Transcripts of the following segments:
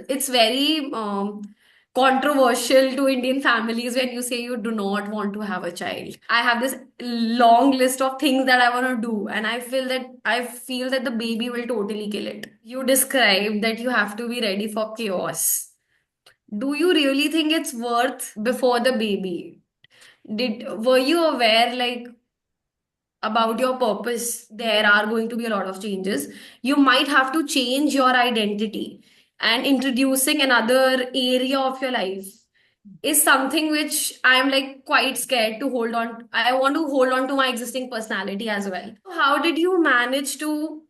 It's very controversial to Indian families when you say you do not want to have a child. I have this long list of things that I want to do, and I feel that the baby will totally kill it. You described that you have to be ready for chaos. Do you really think it's worth before the baby? Were you aware about your purpose? There are going to be a lot of changes. You might have to change your identity, and introducing another area of your life is something which I'm like quite scared to hold on. I want to hold on to my existing personality as well. How did you manage to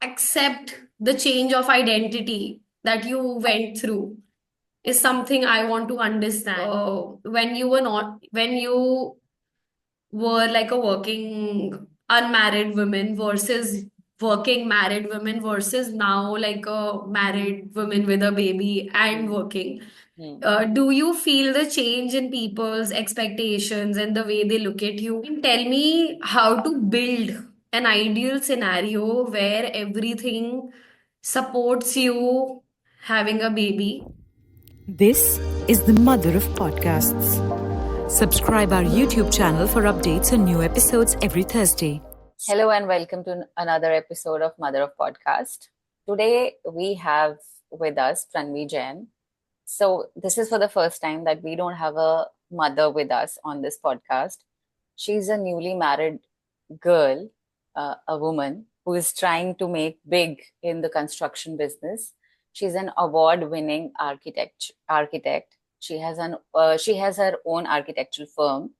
accept the change of identity that you went through? Is something I want to understand. When you were like a working unmarried woman versus working married women versus now like a married woman with a baby and working. Hmm. Do you feel the change in people's expectations and the way they look at you? Tell me how to build an ideal scenario where everything supports you having a baby. This is the mother of podcasts. Subscribe our YouTube channel for updates on new episodes every Thursday. Hello and welcome to another episode of Mother of Podcast. Today we have with us Pranvi Jain. So this is for the first time that we don't have a mother with us on this podcast. She's a newly married girl, a woman who is trying to make big in the construction business. She's an award-winning architect. She has her own architectural firm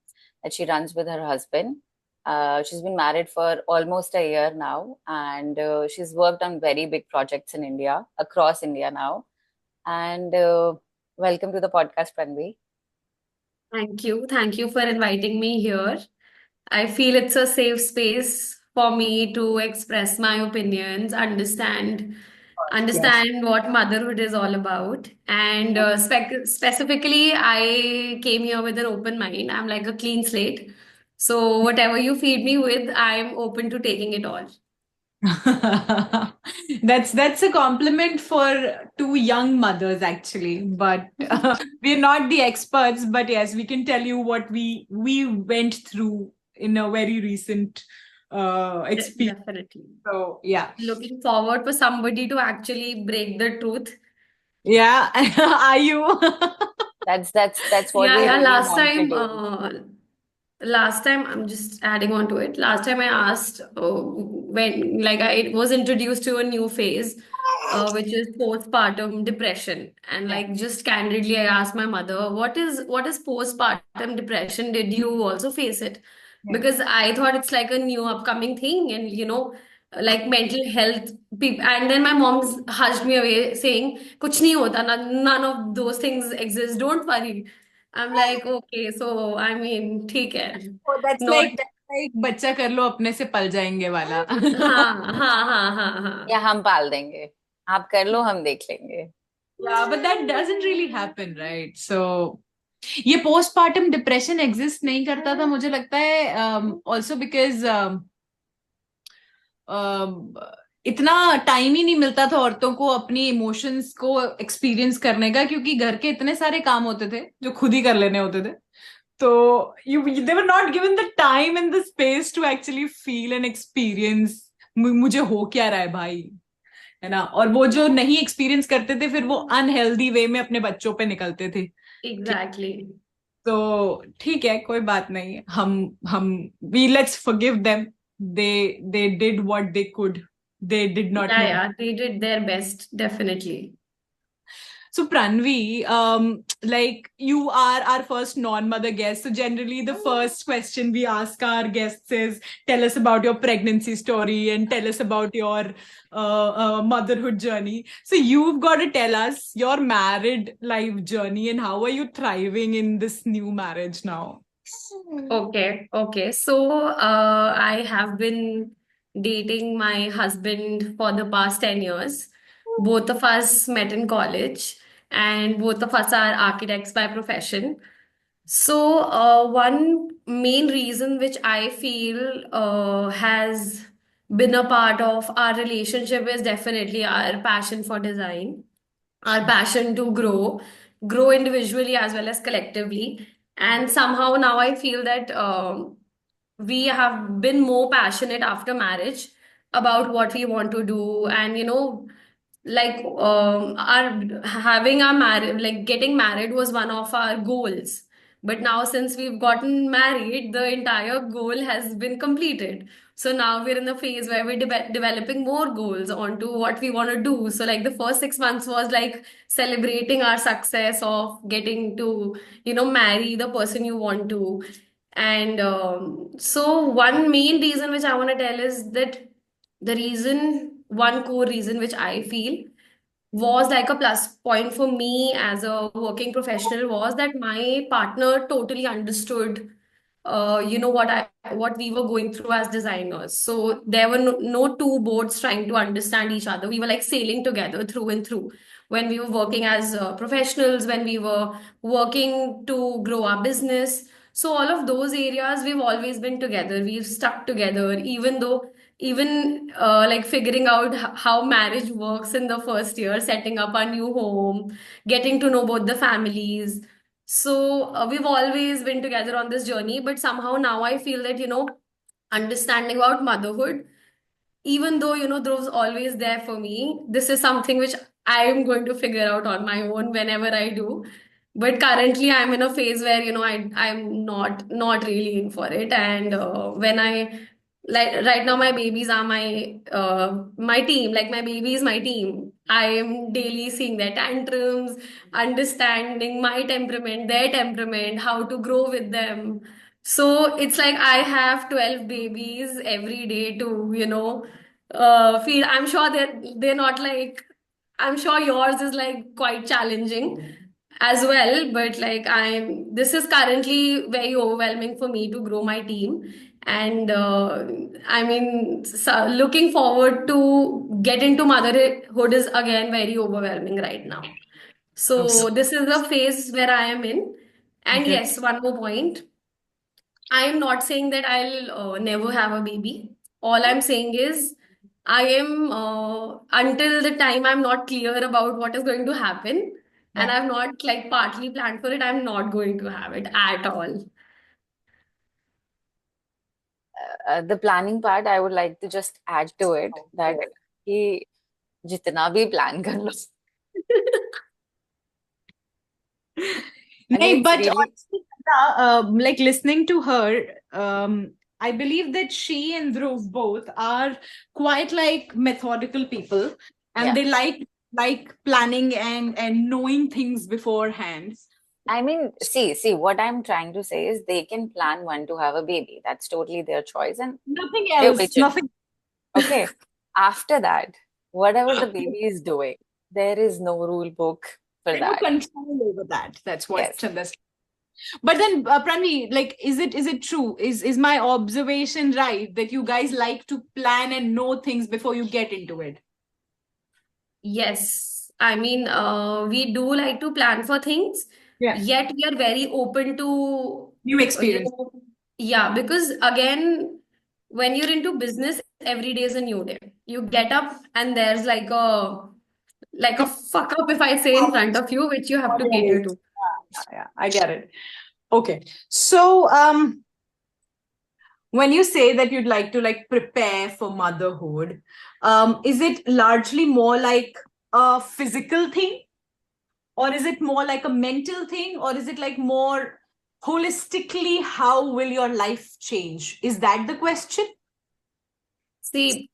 that she runs with her husband. She's been married for almost a year now, and she's worked on very big projects in India, across India now. And welcome to the podcast, Pranvi. Thank you. Thank you for inviting me here. I feel it's a safe space for me to express my opinions, Yes. understand what motherhood is all about. And specifically, I came here with an open mind. I'm like a clean slate. So whatever you feed me with, I'm open to taking it all. That's a compliment for two young mothers actually, but we're not the experts, but yes, we can tell you what we went through in a very recent experience. Definitely. So yeah. Looking forward for somebody to actually break the truth. Yeah. Are you? That's what Yeah, we yeah. really want to do. Last time, I'm just adding on to it. Last time I asked when, like, I was introduced to a new phase, which is postpartum depression, and Yeah. like, just candidly, I asked my mother, "What is postpartum depression? Did you also face it?" Yeah. Because I thought it's like a new upcoming thing, and like mental health people. And then my mom's hushed me away, saying, "Kuch nahi hota, none of those things exist. Don't worry." I'm like, okay, so I mean, ठीक है. Oh, Not, that's like बच्चा कर लो अपने से पल जाएंगे वाला. हाँ, हाँ, हाँ, हाँ, या हाँ. हम पाल देंगे, आप कर लो, हम देख लेंगे. Yeah, but that doesn't really happen, right? So ये पोस्टपार्टम डिप्रेशन एग्जिस्ट नहीं करता था मुझे लगता है ऑल्सो बिकॉज इतना टाइम ही नहीं मिलता था औरतों को अपनी इमोशंस को एक्सपीरियंस करने का क्योंकि घर के इतने सारे काम होते थे जो खुद ही कर लेने होते थे तो you they were not given the time and the space to actually feel and experience मुझे हो क्या रहा है भाई है ना और वो जो नहीं एक्सपीरियंस करते थे फिर वो अनहेल्दी वे में अपने बच्चों पे निकलते थे Exactly. तो ठीक है कोई बात नहीं हम we let's forgive them they did what they could they did not Yeah, know. yeah, they did their best, definitely. So Pranvi, like you are our first non-mother guest. So generally the first question we ask our guests is tell us about your pregnancy story and tell us about your motherhood journey. So you've got to tell us your married life journey and how are you thriving in this new marriage now? Okay, okay. So, I have been dating my husband for the past 10 years. Both of us met in college, and both of us are architects by profession. So, one main reason which I feel has been a part of our relationship is definitely our passion for design. our passion to grow individually as well as collectively. And somehow now I feel that we have been more passionate after marriage about what we want to do. And like our having our marriage, like getting married was one of our goals. But now since we've gotten married, the entire goal has been completed. So now we're in the phase where we're developing more goals onto what we want to do. So like the first 6 months was like celebrating our success of getting to marry the person you want to. And so one main reason which I want to tell is that one core reason which I feel was like a plus point for me as a working professional was that my partner totally understood what we were going through as designers. So there were no two boats trying to understand each other. We were like sailing together through and through when we were working as professionals, when we were working to grow our business. So all of those areas we've always been together. We've stuck together, even like figuring out how marriage works in the first year, setting up our new home, getting to know both the families. So we've always been together on this journey, but somehow now I feel that, understanding about motherhood, even though, there was always there for me, this is something which I am going to figure out on my own whenever I do. But currently I'm in a phase where, I'm not really in for it. And when I like right now my babies are my team, like my baby is my team. I am daily seeing their tantrums, understanding my temperament, their temperament, how to grow with them. So it's like I have 12 babies every day to, feed. I'm sure that they're not like, I'm sure yours is like quite challenging as well, but like this is currently very overwhelming for me to grow my team. And I mean, so looking forward to get into motherhood is again very overwhelming right now. Okay. So this is the phase where I am in. And Okay. yes, one more point. I am not saying that I'll never have a baby. All I'm saying is I am, until the time I'm not clear about what is going to happen and Yeah. I've not like partly planned for it, I'm not going to have it at all. The planning part, I would like to just add to it that कि जितना भी plan कर लो, I Nahin, mean, it's but really honestly, like listening to her, I believe that she and Dhruv both are quite like methodical people, and yeah. they like planning and knowing things beforehand. I mean, see, what I'm trying to say is they can plan when to have a baby. That's totally their choice, and Nothing they're else, witching. nothing. Okay. After that, whatever the baby is doing, there is no rule book for They no that. control over that. That's what Yes. Chanda's. But then, Pranvi, like, is it true? Is my observation right that you guys like to plan and know things before you get into it? Yes, I mean, we do like to plan for things, Yeah. yet we are very open to, New experience. yeah, because again, when you're into business, every day is a new day. You get up and there's like a fuck up, if I say, in front of you, which you have to cater to. Yeah, I get it. Okay. So, when you say that you'd like to like prepare for motherhood, is it largely more like a physical thing, or is it more like a mental thing, or is it like more holistically, how will your life change? Is that the question? See,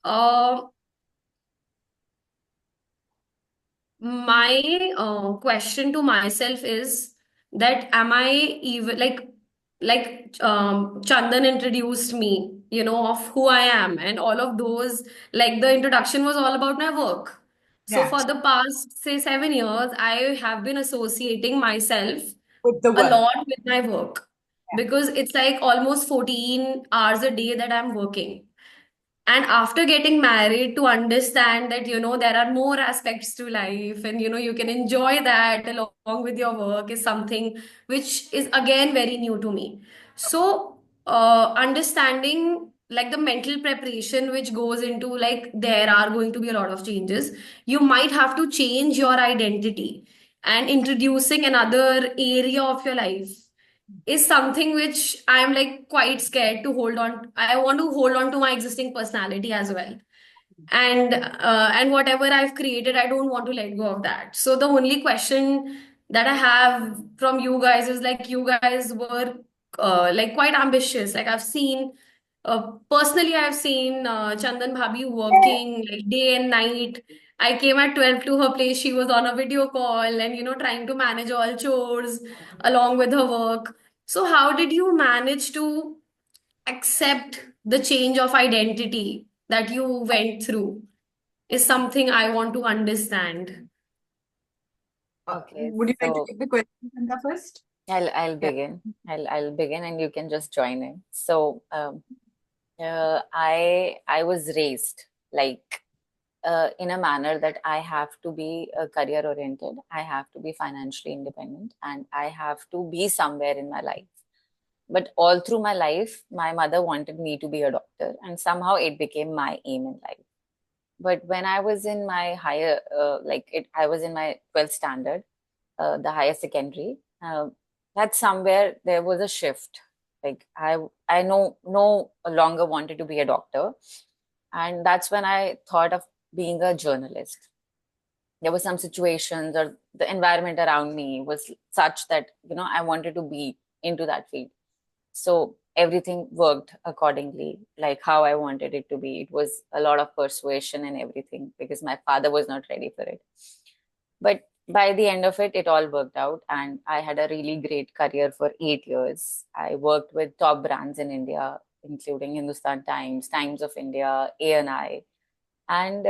my question to myself is that am I even like Chandan introduced me, of who I am and all of those, like the introduction was all about my work. So Yeah. for the past, say, 7 years, I have been associating myself With the a work. lot with my work because it's like almost 14 hours a day that I'm working. And after getting married, to understand that, there are more aspects to life and, you can enjoy that along with your work is something which is again very new to me. So, understanding like the mental preparation which goes into like there are going to be a lot of changes. You might have to change your identity, and introducing another area of your life is something which I'm like quite scared to hold on. I want to hold on to my existing personality as well. And whatever I've created, I don't want to let go of that. So the only question that I have from you guys is like you guys were like quite ambitious. Like I've seen personally, I've seen Chandan Bhabi working like day and night. I came at 12 to her place. She was on a video call and, trying to manage all chores along with her work. So, how did you manage to accept the change of identity that you went through? Is something I want to understand. Okay, Would you like to so take the question, Chanda, first? I'll Yeah. begin. I'll begin, and you can just join in. So, I was raised like in a manner that I have to be career oriented, I have to be financially independent, and I have to be somewhere in my life. But all through my life, my mother wanted me to be a doctor, and somehow it became my aim in life. But when I was in my I was in my 12th standard, the higher secondary. That somewhere there was a shift. Like I no longer wanted to be a doctor, and that's when I thought of being a journalist. There were some situations, or the environment around me was such that I wanted to be into that field. So everything worked accordingly, like how I wanted it to be. It was a lot of persuasion and everything because my father was not ready for it. But by the end of it, it all worked out, and I had a really great career for 8 years. I worked with top brands in India, including Hindustan Times, Times of India, ANI, and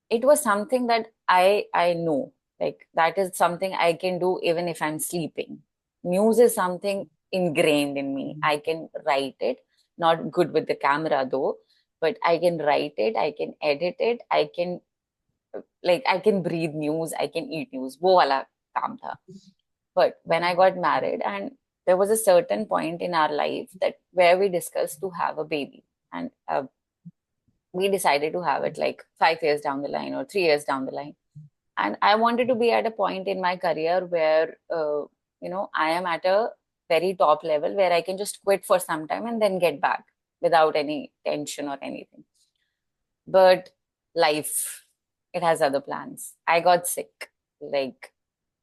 it was something that I know, like that is something I can do even if I'm sleeping. News is something ingrained in me. I can write it, not good with the camera though, but I can write it, I can edit it, I can breathe news, I can eat news. वो वाला काम था. But when I got married, and there was a certain point in our life that where we discussed to have a baby, and we decided to have it like 5 years down the line or 3 years down the line. And I wanted to be at a point in my career where I am at a very top level where I can just quit for some time and then get back without any tension or anything. But life, it has other plans. I got sick. Like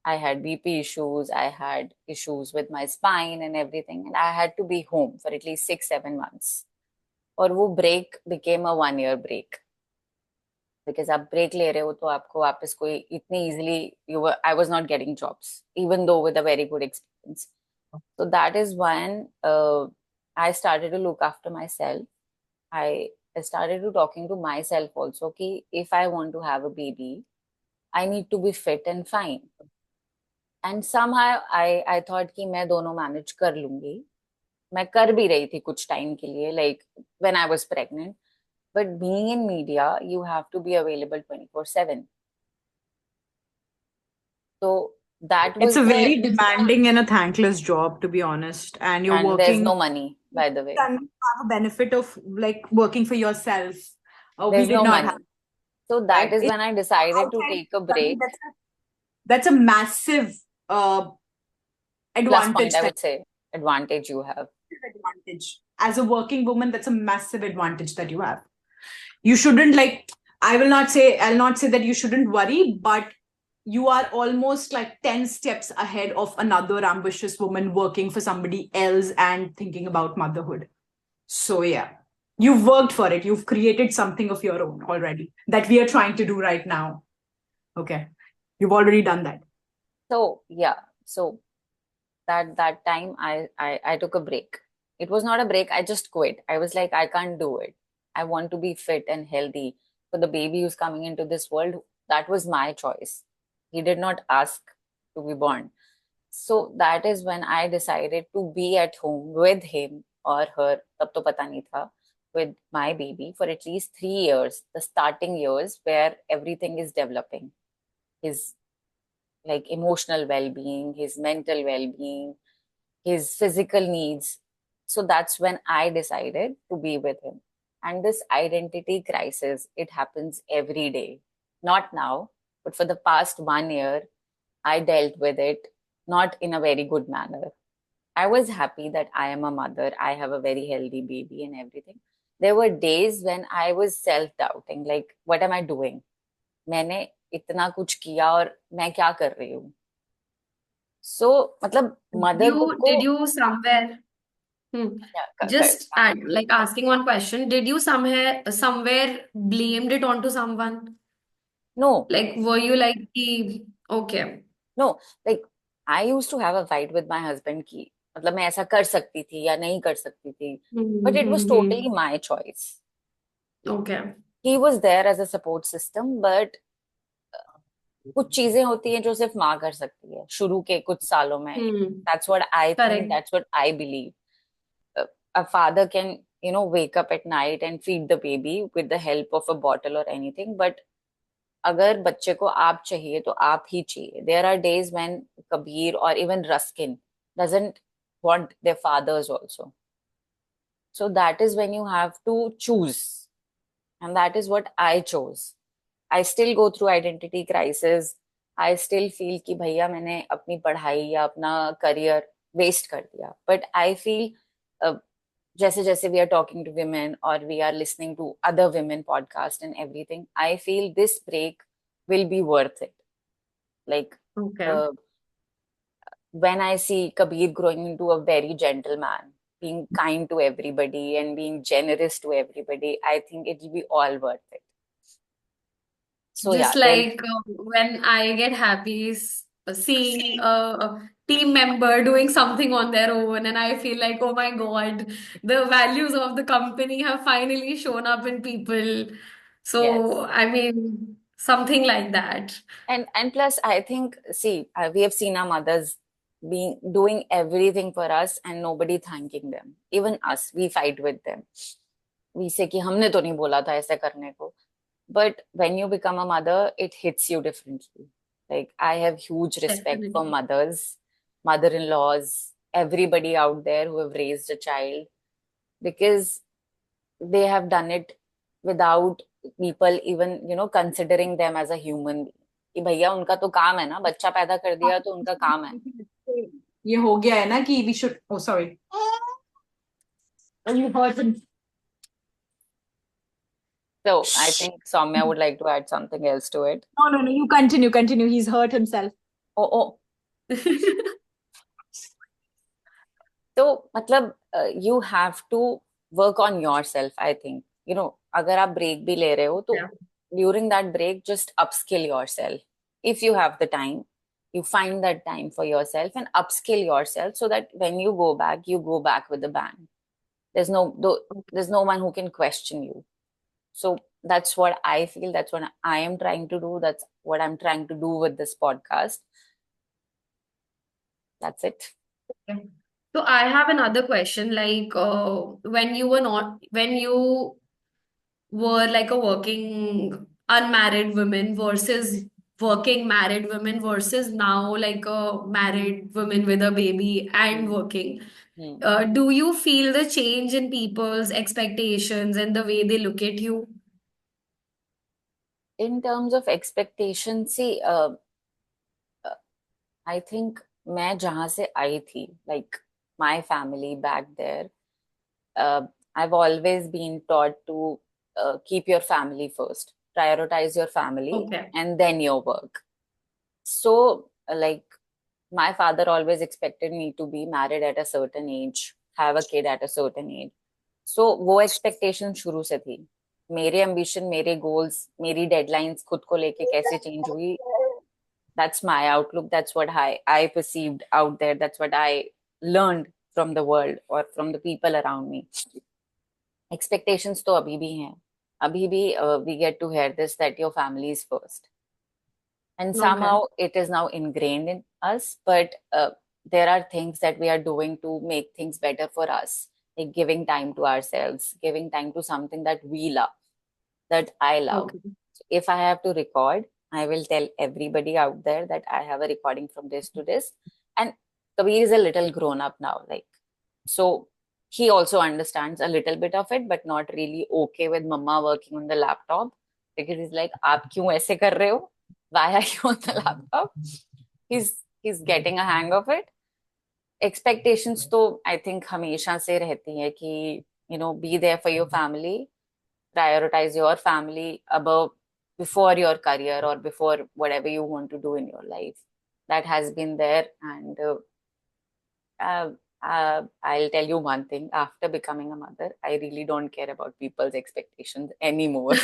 I had BP issues, I had issues with my spine and everything, and I had to be home for at least 6-7 months. और वो break became a 1 year break. Because आप break ले रहे हो तो आपको वापस कोई इतनी easily I was not getting jobs, even though with a very good experience. So that is when I started to look after myself. I started to talking to myself also कि if I want to have a baby, I need to be fit and fine. And somehow I thought कि मैं दोनों manage कर लूंगी. मैं कर भी रही थी कुछ time के लिए, like when I was pregnant. But being in media, you have to be available 24/7. So that It's was a very demanding and a thankless job, to be honest. And you're and there's working, no money, by the way. and you have a benefit of like working for yourself. We There's did no not money. have So that that. is when I decided to Outside take a study, break. that's a massive Plus advantage point, I that would say, advantage you have. advantage. As a working woman, that's a massive advantage that you have. You shouldn't like, I'll not say that you shouldn't worry, but you are almost like 10 steps ahead of another ambitious woman working for somebody else and thinking about motherhood. So yeah, you've worked for it. You've created something of your own already that we are trying to do right now. Okay. You've already done that. So yeah, so that time I took a break. It was not a break, I just quit. I was like, I can't do it. I want to be fit and healthy for the baby who's coming into this world. That was my choice. He did not ask to be born. So that is when I decided to be at home with him or her, tab to pata nahi tha, with my baby for at least 3 years, the starting years where everything is developing. His like emotional well-being, his mental well-being, his physical needs. So that's when I decided to be with him. And this identity crisis, it happens every day. Not now, but for the past 1 year, I dealt with it not in a very good manner. I was happy that I am a mother. I have a very healthy baby and everything. There were days when I was self-doubting, like, what am I doing? मैंने इतना कुछ किया और मैं क्या कर रही हूँ? So, मतलब motherhood को Did you somewhere, hmm, yeah, just like asking one question, did you somewhere blamed it onto someone? no, Like, were you like, okay. no, like I used to have a fight with my husband कि मतलब मैं ऐसा कर सकती थी या नहीं कर सकती थी. But it was totally my choice. Okay. He was there as a support system, but कुछ चीजें होती हैं जो सिर्फ माँ कर सकती है शुरू के कुछ सालों में. That's what I think, Correct. that's what I believe. A father can, wake up at night and feed the baby with the help of a bottle or anything, but अगर बच्चे को आप चाहिए तो आप ही चाहिए. There are days when Kabir or even Ruskin doesn't want their fathers also. So that is when you have to choose. And that is what I chose. I still go through identity crisis. I still feel कि भैया मैंने अपनी पढ़ाई या अपना career waste कर दिया. But I feel जैसे जैसे we are talking to women or we are listening to other women podcast and everything, I feel this break will be worth it. Like Okay. when I see Kabir growing into a very gentle man, being kind to everybody and being generous to everybody, I think it will be all worth it. So Just yeah, then like when I get happy seeing a team member doing something on their own, and I feel like, oh my God, the values of the company have finally shown up in people. yes. So, I mean, something like that. And plus, I think, see, we have seen our mothers being doing everything for us and nobody thanking them. Even us, we fight with them. We say कि हमने तो नहीं बोला था ऐसे करने को. But when you become a mother, it hits you differently. Like I have huge respect for Definitely. mothers, mother-in-laws, everybody out there who have raised a child because they have done it without people even, considering them as a human being. कि भैया उनका तो काम है ना बच्चा पैदा कर दिया तो उनका काम है. ये हो गया है ना कि we should, oh sorry, you heard him. So I think Soumya would like to add something else to it. No, you continue, he's hurt himself. Oh. So मतलब you have to work on yourself, I think. अगर आप break भी ले रहे हो तो Yeah. during that break just upskill yourself. If you have the time, you find that time for yourself and upskill yourself so that when you go back with a bang. There's no one who can question you. So that's what I feel. That's what I am trying to do. That's what I'm trying to do with this podcast. That's it. Okay. So I have another question. Like, when you were like a working unmarried woman versus working married woman versus now like a married woman with a baby and working, Hmm. do you feel the change in people's expectations and the way they look at you? In terms of expectation, see, I think मैं जहाँ से आई थी, like my family back there, I've always been taught to keep your family first, prioritize your family, Okay. and then your work. So, like, my father always expected me to be married at a certain age, have a kid at a certain age. So, वो expectation शुरू से थी. मेरे ambition, मेरे goals, मेरी deadlines खुद को लेके कैसे change हुई. That's my outlook. That's what I perceived out there. That's what I learned from the world or from the people around me. Expectations तो अभी भी हैं. अभी भी we get to hear this that your family is first. And Okay. somehow it is now ingrained in us, but there are things that we are doing to make things better for us, like giving time to ourselves, giving time to something that we love, that I love. Okay. So if I have to record, I will tell everybody out there that I have a recording from this to this. And Kabir is a little grown up now, like, so he also understands a little bit of it, but not really okay with mama working on the laptop, because he's like, "Aap kyun aise kar rahe ho? Why are you on the laptop?" He's getting a hang of it. Expectations तो I think हमेशा से रहती है कि be there for your family, prioritize your family above, before your career or before whatever you want to do in your life. That has been there, and I'll tell you one thing: after becoming a mother, I really don't care about people's expectations anymore.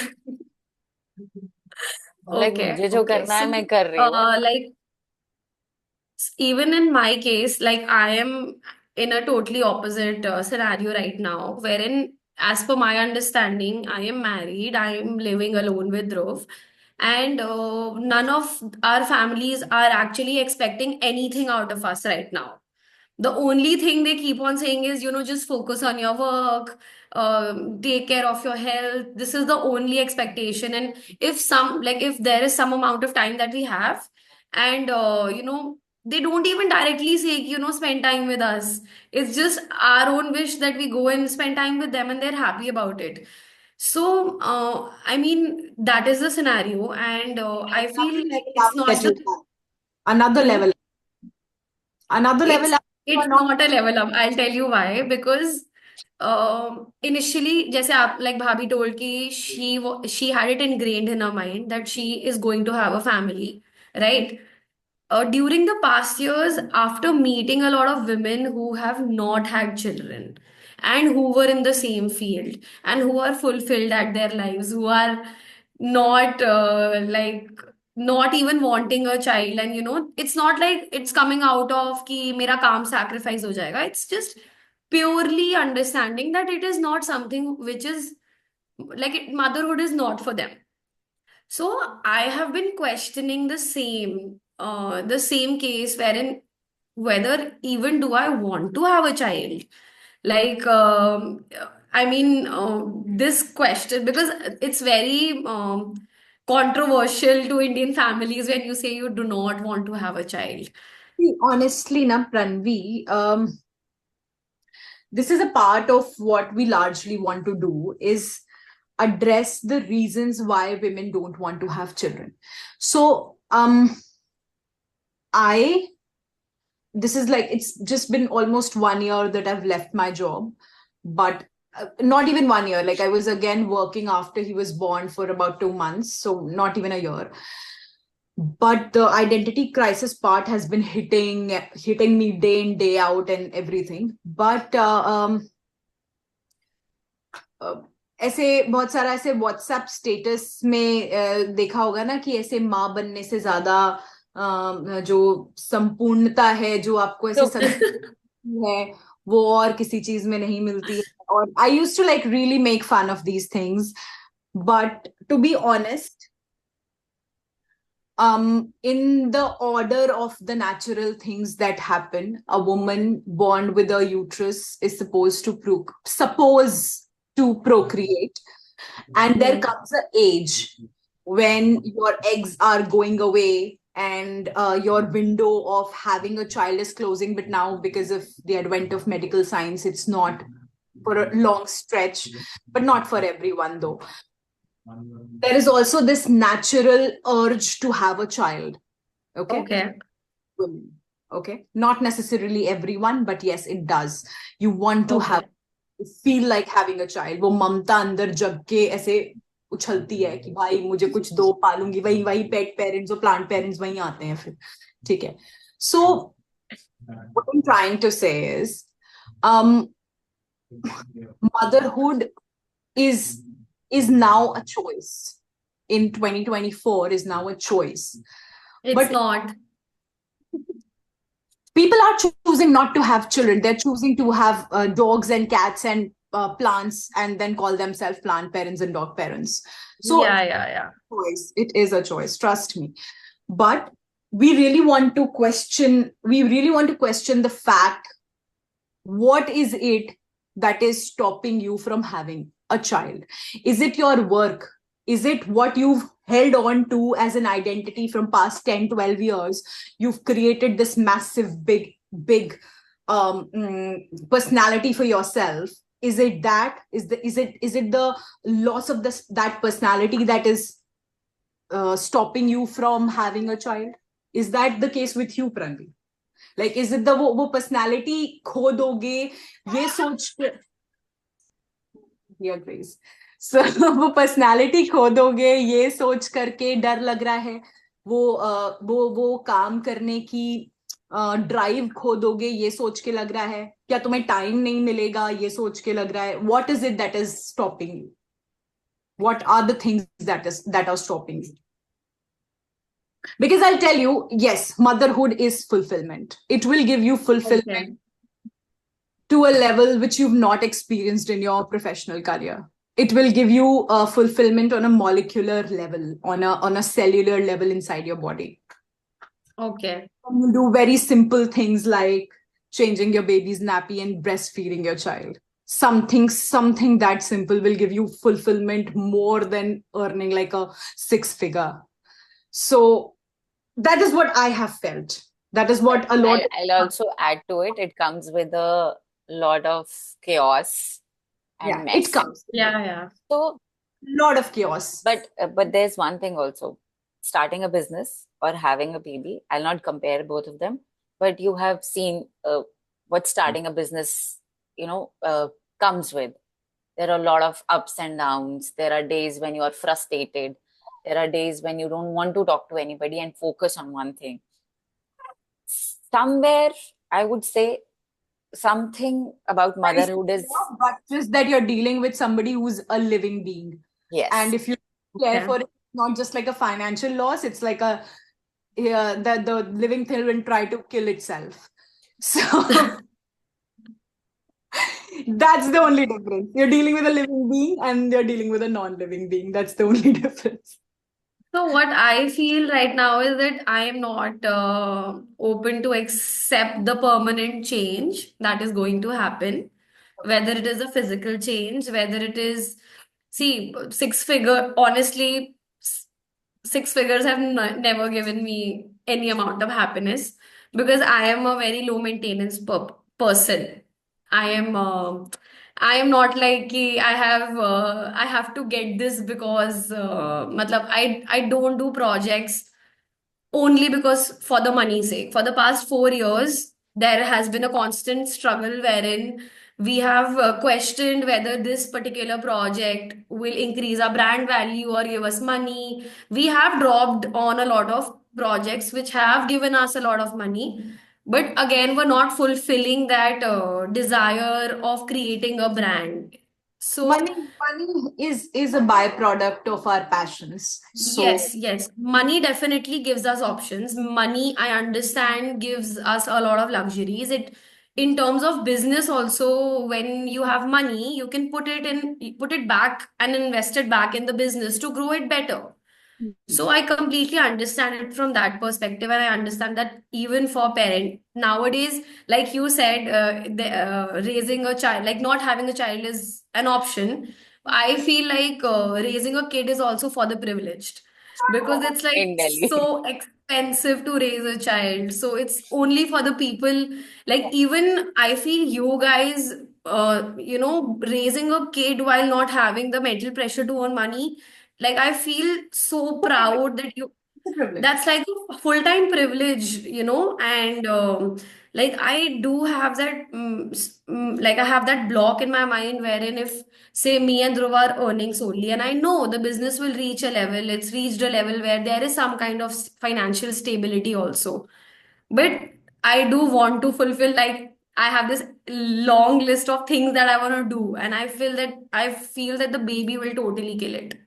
Like मुझे जो Okay. करना है So, मैं कर रही हूँ. like, even in my case, like I am in a totally opposite scenario right now, wherein, as per my understanding, I am married, I am living alone with Dhruv, and none of our families are actually expecting anything out of us right now. The only thing they keep on saying is, just focus on your work, take care of your health. This is the only expectation. And if there is some amount of time that we have, and they don't even directly say, spend time with us. It's just our own wish that we go and spend time with them, and they're happy about it. So, I mean, that is the scenario, and I feel Another level it's up that not you the. have. Another Hmm? level. Another level It's up. You are it's not. not a level up. I'll tell you why. Because initially, जैसे आप like भाभी told कि she had it ingrained in her mind that she is going to have a family, right? During the past years, after meeting a lot of women who have not had children and who were in the same field and who are fulfilled at their lives, who are not not even wanting a child, and it's not like it's coming out of कि मेरा काम sacrifice हो जाएगा. It's just purely understanding that it is not something which is motherhood is not for them. So I have been questioning the same case wherein whether even do I want to have a child. Like, I mean, this question, because it's very controversial to Indian families when you say you do not want to have a child. See, honestly, na Pranvi, this is a part of what we largely want to do is address the reasons why women don't want to have children. So, this is like, it's just been almost 1 year that I've left my job, but not even 1 year. Like I was again working after he was born for about 2 months, so not even a year. But the identity crisis part has been hitting me day in day out and everything. But ऐसे बहुत सारा ऐसे WhatsApp status में देखा होगा ना कि ऐसे माँ बनने से ज्यादा जो संपूर्णता है जो आपको ऐसे है वो और किसी चीज में नहीं मिलती है. और I used to like really make fun of these things, but to be honest, in the order of the natural things that happen, a woman born with a uterus is supposed to procreate, and there comes an age when your eggs are going away and your window of having a child is closing. But now, because of the advent of medical science, it's not for a long stretch, but not for everyone though. There is also this natural urge to have a child. Okay. Women. Okay. Not necessarily everyone, but yes, it does. You want to feel like having a child. वो ममता अंदर जग के ऐसे उछलती है कि भाई मुझे कुछ दो, पालूंगी. वही पेट पेरेंट्स और प्लांट पेरेंट्स वही आते हैं फिर. ठीक है. So what I'm trying to say is, motherhood is now a choice. In 2024 is now a choice. It's not. People are choosing not to have children. They're choosing to have dogs and cats and plants, and then call themselves plant parents and dog parents. So Yeah. choice. It is a choice, trust me. But we really want to question the fact, what is it that is stopping you from having a child? Is it your work? Is it what you've held on to as an identity from past 10, 12 years? You've created this massive, big personality for yourself, is it the loss of that personality that is stopping you from having a child? Is that the case with you, Pranvi? Like, is it the वो personality खो दोगे ये सोच के, Grace. So वो personality खो दोगे ये सोच करके डर लग रहा है, वो काम करने की ड्राइव खो दोगे ये सोच के लग रहा है, क्या तुम्हें टाइम नहीं मिलेगा ये सोच के लग रहा है? What is it that is stopping you? What are the things that are stopping you? Because I'll tell you, yes, motherhood is fulfillment. It will give you fulfillment to a level which you've not experienced in your professional career. It will give you fulfillment on a molecular level, on a cellular level inside your body. Okay. You do very simple things like changing your baby's nappy and breastfeeding your child. Something that simple will give you fulfillment more than earning like a 6-figure. So that is what I have felt. That is what a lot. I'll also add to it. It comes with a lot of chaos and mess. It comes. Yeah. So lot of chaos. But there's one thing also. Starting a business or having a baby, I'll not compare both of them, but you have seen what starting a business, comes with. There are a lot of ups and downs. There are days when you are frustrated. There are days when you don't want to talk to anybody and focus on one thing. Somewhere, I would say something about motherhood is... But just that you're dealing with somebody who's a living being. Yes. And if you care for it, not just like a financial loss, it's like the living thing will try to kill itself. So that's the only difference. You're dealing with a living being and you're dealing with a non-living being. That's the only difference. So what I feel right now is that I am not open to accept the permanent change that is going to happen, whether it is a physical change, whether it is, see, honestly, 6 figures have never given me any amount of happiness because I am a very low maintenance person. I am not like कि I have to get this because matlab I don't do projects only because for the money's sake. For the past 4 years, there has been a constant struggle wherein we have questioned whether this particular project will increase our brand value or give us money. We have dropped on a lot of projects which have given us a lot of money. But again, we're not fulfilling that desire of creating a brand. So money is a byproduct of our passions. So yes. Money definitely gives us options. Money, I understand, gives us a lot of luxuries. In terms of business also, when you have money, you can put it back and invest it back in the business to grow it better. So I completely understand it from that perspective, and I understand that even for parent nowadays, like you said, raising a child, like not having a child is an option. I feel like raising a kid is also for the privileged because it's like In Delhi. so expensive to raise a child. So it's only for the people. Like even I feel you guys, raising a kid while not having the mental pressure to earn money, like I feel so proud that that's like a full-time privilege, and like I do have that, like I have that block in my mind wherein if, say, me and Dhruv are earning solely, and I know the business will reach a level, it's reached a level where there is some kind of financial stability also. But I do want to fulfill, like, I have this long list of things that I want to do, and I feel that the baby will totally kill it.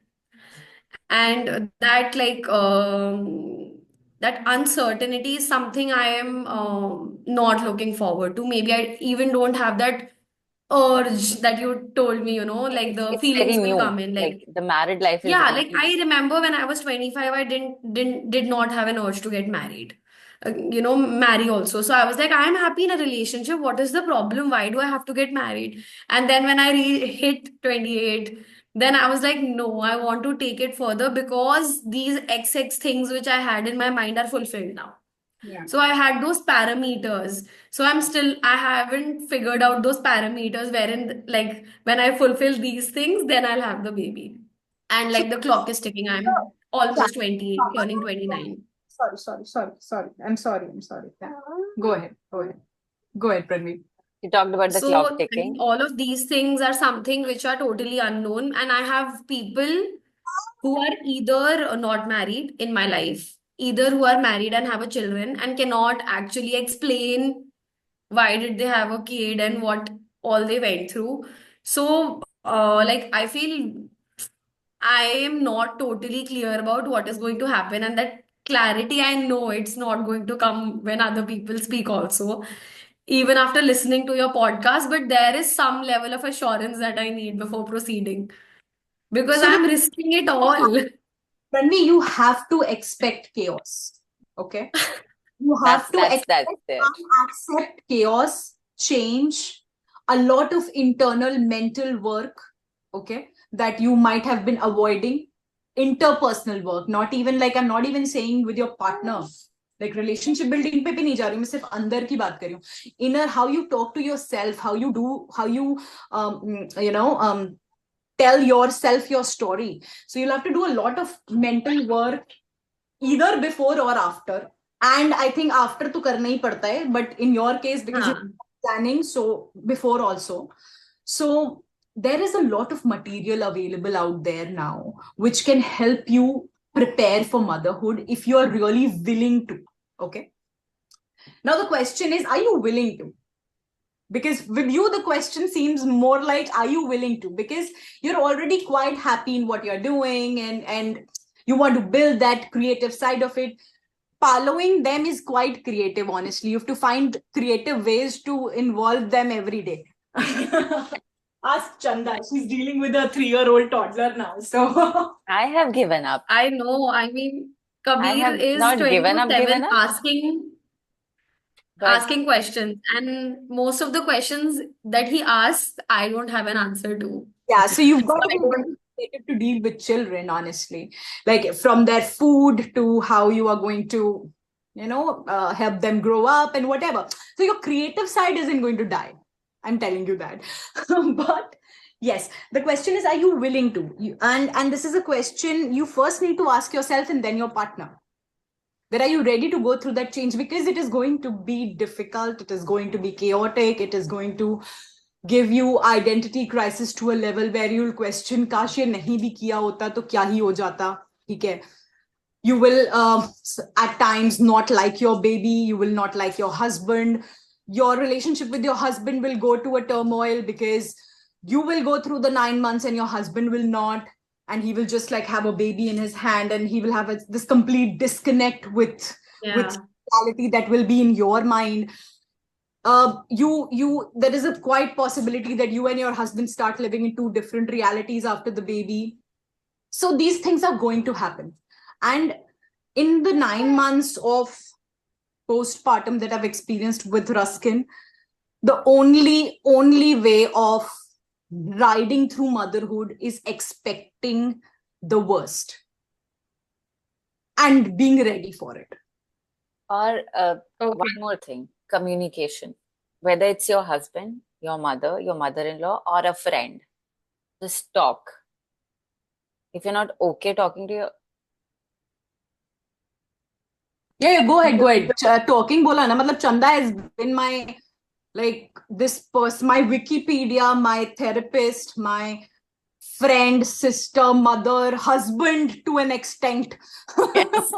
And that that uncertainty is something I am not looking forward to. Maybe I even don't have that urge that you told me, like the It's feelings very will new. come in. Like the married life is Yeah, very like new. I remember when I was 25, I did not have an urge to get married. Marry also. So I was like, I'm happy in a relationship. What is the problem? Why do I have to get married? And then when I hit 28, then I was like, no, I want to take it further because these XX things which I had in my mind are fulfilled now. Yeah. So I had those parameters. So I haven't figured out those parameters wherein, like, when I fulfill these things, then I'll have the baby. And So, like the clock is ticking. I'm yeah. almost 28, turning 29. Sorry. I'm sorry. Yeah. Go ahead. Go ahead, Pranveer. You talked about the clock So I mean, ticking. all of these things are something which are totally unknown. And I have people who are either not married in my life, either who are married and have a children and cannot actually explain why did they have a kid and what all they went through. So, like, I feel I am not totally clear about what is going to happen, and that clarity, I know it's not going to come when other people speak also, even after listening to your podcast, but there is some level of assurance that I need before proceeding because So, I'm risking it all. Pranveer, you have to expect chaos. Okay? You have to That's there. accept chaos, change, a lot of internal mental work, okay, that you might have been avoiding. Interpersonal work, not even like, I'm not even saying with your partner, like relationship building पे भी नहीं जा रही हूँ, मैं सिर्फ अंदर की बात कर रही हूँ. Inner, how you talk to yourself, how you tell yourself your story. So you'll have to do a lot of mental work either before or after. And I think after to karna hi padta hai, but in your case, because हाँ. you're planning, so before also. So there is a lot of material available out there now which can help you prepare for motherhood if you are really willing to. Okay. Now the question is, are you willing to? Because with you the question seems more like, are you willing to? Because you're already quite happy in what you're doing, and you want to build that creative side of it. Following them is quite creative, honestly. You have to find creative ways to involve them every day. Ask Chanda, she's dealing with a 3-year-old toddler now, so I have given up. I know. I mean, I Kabir have is not given up, 24/7 but asking questions, and most of the questions that he asks, I don't have an answer to. yeah, so you've got So to I be don't. very creative to deal with children, honestly. Like from their food to how you are going to, help them grow up and whatever. So your creative side isn't going to die. I'm telling you that. But yes, the question is, are you willing to? And this is a question you first need to ask yourself and then your partner. That are you ready to go through that change? Because it is going to be difficult. It is going to be chaotic. It is going to give you identity crisis to a level where you'll question, काश ये नहीं भी किया होता तो क्या ही हो जाता. ठीक है. You will at times not like your baby. You will not like your husband. Your relationship with your husband will go to a turmoil because you will go through the 9 months and your husband will not, and he will just like have a baby in his hand, and he will have this complete disconnect with Yeah. reality that will be in your mind. There is a quite possibility that you and your husband start living in two different realities after the baby. So these things are going to happen. And in the 9 months of postpartum that I've experienced with Ruskin, the only way of riding through motherhood is expecting the worst and being ready for it. or Okay. one more thing, communication. Whether it's your husband, your mother, your mother-in-law, or a friend, just talk. If you're not okay talking to your Yeah, go ahead. Talking bola na, matlab Chanda has been my, like, this person, my Wikipedia, my therapist, my friend, sister, mother, husband to an extent. Yes.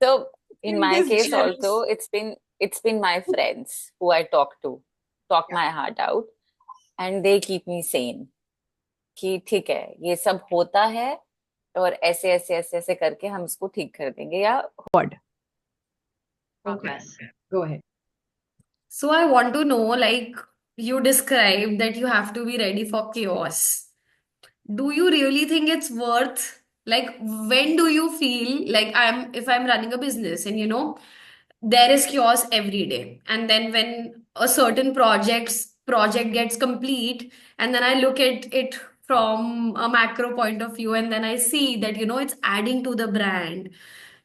So in In my this case jealous- also, it's been my friends who I talk my heart out, and they keep me sane. कि ठीक है, ये सब होता है और ऐसे ऐसे ऐसे ऐसे करके हम इसको ठीक कर देंगे या Okay. Go ahead. So I want to know, like you described that you have to be ready for chaos. Do you really think it's worth, like, when do you feel like if I'm running a business and there is chaos every day, and then when a certain project gets complete, and then I look at it from a macro point of view, and then I see that it's adding to the brand.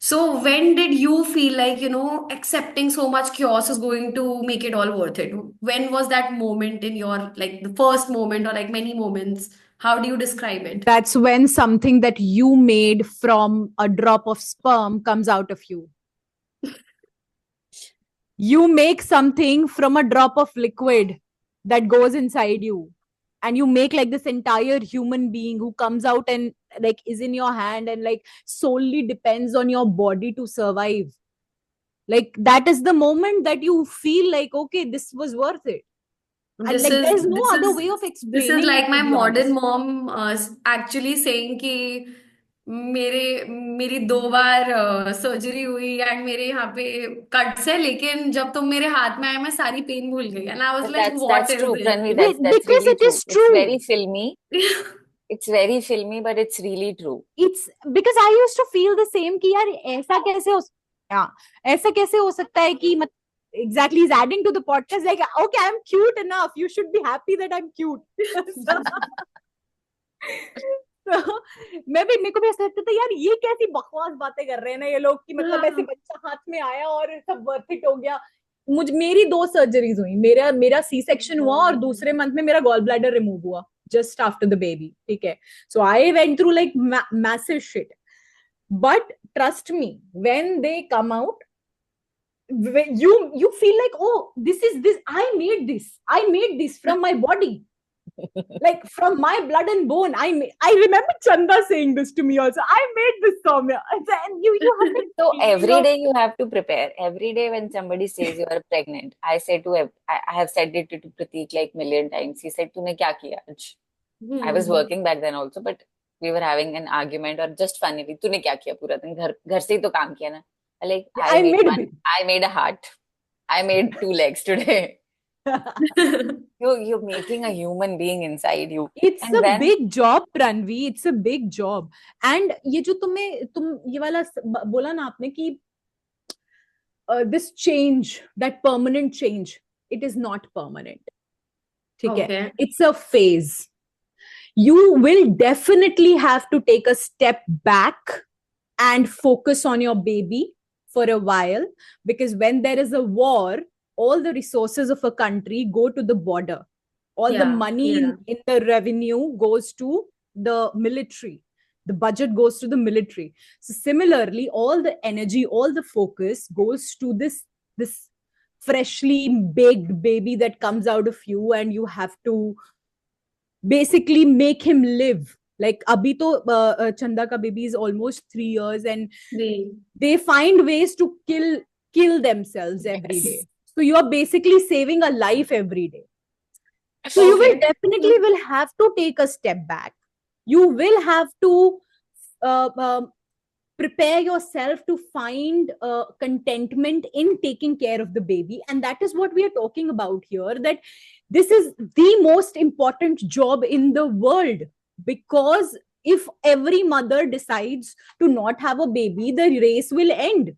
So when did you feel like, accepting so much chaos is going to make it all worth it? When was that moment in your, like, the first moment or like many moments? How do you describe it? That's when something that you made from a drop of sperm comes out of you. You make something from a drop of liquid that goes inside you, and you make like this entire human being who comes out and like is in your hand and like solely depends on your body to survive. Like that is the moment that you feel like, okay, this was worth it. And This like is there's no this other is way of this is explaining it, like to my be modern honest. mom actually saying कि मेरे मेरी 2 बार surgery हुई and मेरे यहाँ पे cuts है, लेकिन जब तुम मेरे हाथ में आए मैं सारी पेन भूल गई and I was But like what that's is true, Pranvi. This? That's Because really it true. is It's very true. filmy. It's very filmy, but it's really true. It's because I used to feel the same कि यार ऐसा कैसे हो, हाँ, ऐसा कैसे हो सकता है कि मत exactly is adding to the podcast like, okay, I'm cute enough, you should be happy that I'm cute. तो मैं भी, मेरे को भी ऐसा लगता था यार ये कैसी बकवास बातें कर रहे हैं ना ये लोग कि मतलब ऐसे हाँ, बच्चा हाथ में आया और सब वर्थ इट हो गया. मेरी 2 सर्जरीज हुई. मेरा मेरा सी सेक्शन हुआ और दूसरे मंथ में मेरा गॉल ब्लैडर रिमूव हुआ जस्ट आफ्टर द बेबी. ठीक है. So I went through like massive shit. But trust me, when they come out, you feel like, oh, this I made this from my body, like from my blood and bone. I remember Chanda saying this to me also. I made this, Soumya. And you have that So feeling every of, day you have to prepare. Every day when somebody says you are pregnant, I have said it to Prateek like million times. He said, "तूने क्या किया आज?" I was working back then also, but we were having an argument or just funnily, "तूने क्या किया पूरा दिन? घर से ही तो काम किया ना?" Like I I made made a one. baby. I made a heart. I made 2 legs today. You're making a human being inside you, It's and a then big job, Pranvi. It's a big job. And ये जो तुम ये वाला बोला ना आपने कि this change, that permanent change, it is not permanent. ठीक है. okay. It's a phase. You will definitely have to take a step back and focus on your baby for a while, because when there is a war, all the resources of a country go to the border. All the Yeah, money yeah. in the revenue goes to the military. The budget goes to the military. So similarly, all the energy, all the focus goes to this freshly baked baby that comes out of you, and you have to basically make him live. Like abhi to Chanda ka baby is almost 3 years, and they find ways to kill themselves every day. So you are basically saving a life every day. So you will Okay. definitely will have to take a step back. You will have to uh, um, prepare yourself to find contentment in taking care of the baby, and that is what we are talking about here, that this is the most important job in the world. Because if every mother decides to not have a baby, the race will end.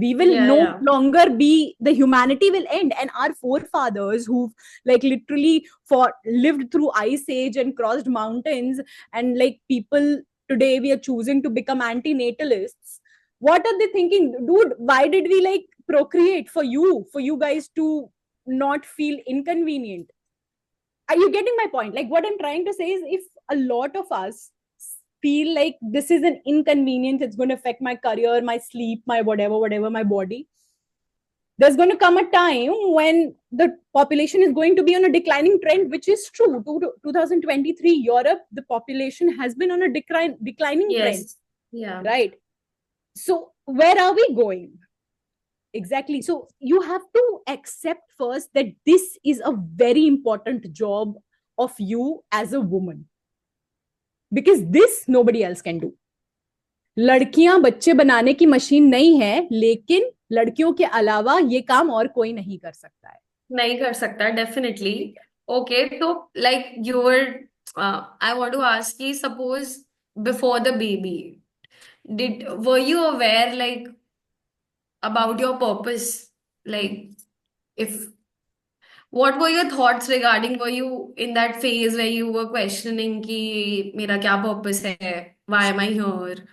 We will Yeah, no yeah. longer be, the humanity will end, and our forefathers who've like literally fought, lived through ice age and crossed mountains, and like people today we are choosing to become anti-natalists. What are they thinking, dude? Why did we like procreate for you guys to not feel inconvenient? Are you getting my point? Like what I'm trying to say is, if a lot of us feel like this is an inconvenience, it's going to affect my career, my sleep, my whatever, my body, there's going to come a time when the population is going to be on a declining trend, which is true. To 2023, Europe, the population has been on a declining trend, Yes. Yeah. right? So where are we going? Exactly. So you have to accept first that this is a very important job of you as a woman, because this nobody else can do. लड़कियां बच्चे बनाने की machine नहीं है, लेकिन लड़कियों के अलावा ये काम और कोई नहीं कर सकता है. नहीं कर सकता, definitely. Okay, so like you were, I want to ask you, suppose before the baby, were you aware like about your purpose? Like, if what were your thoughts regarding, were you in that phase where you were questioning कि मेरा क्या purpose है? Why am I here?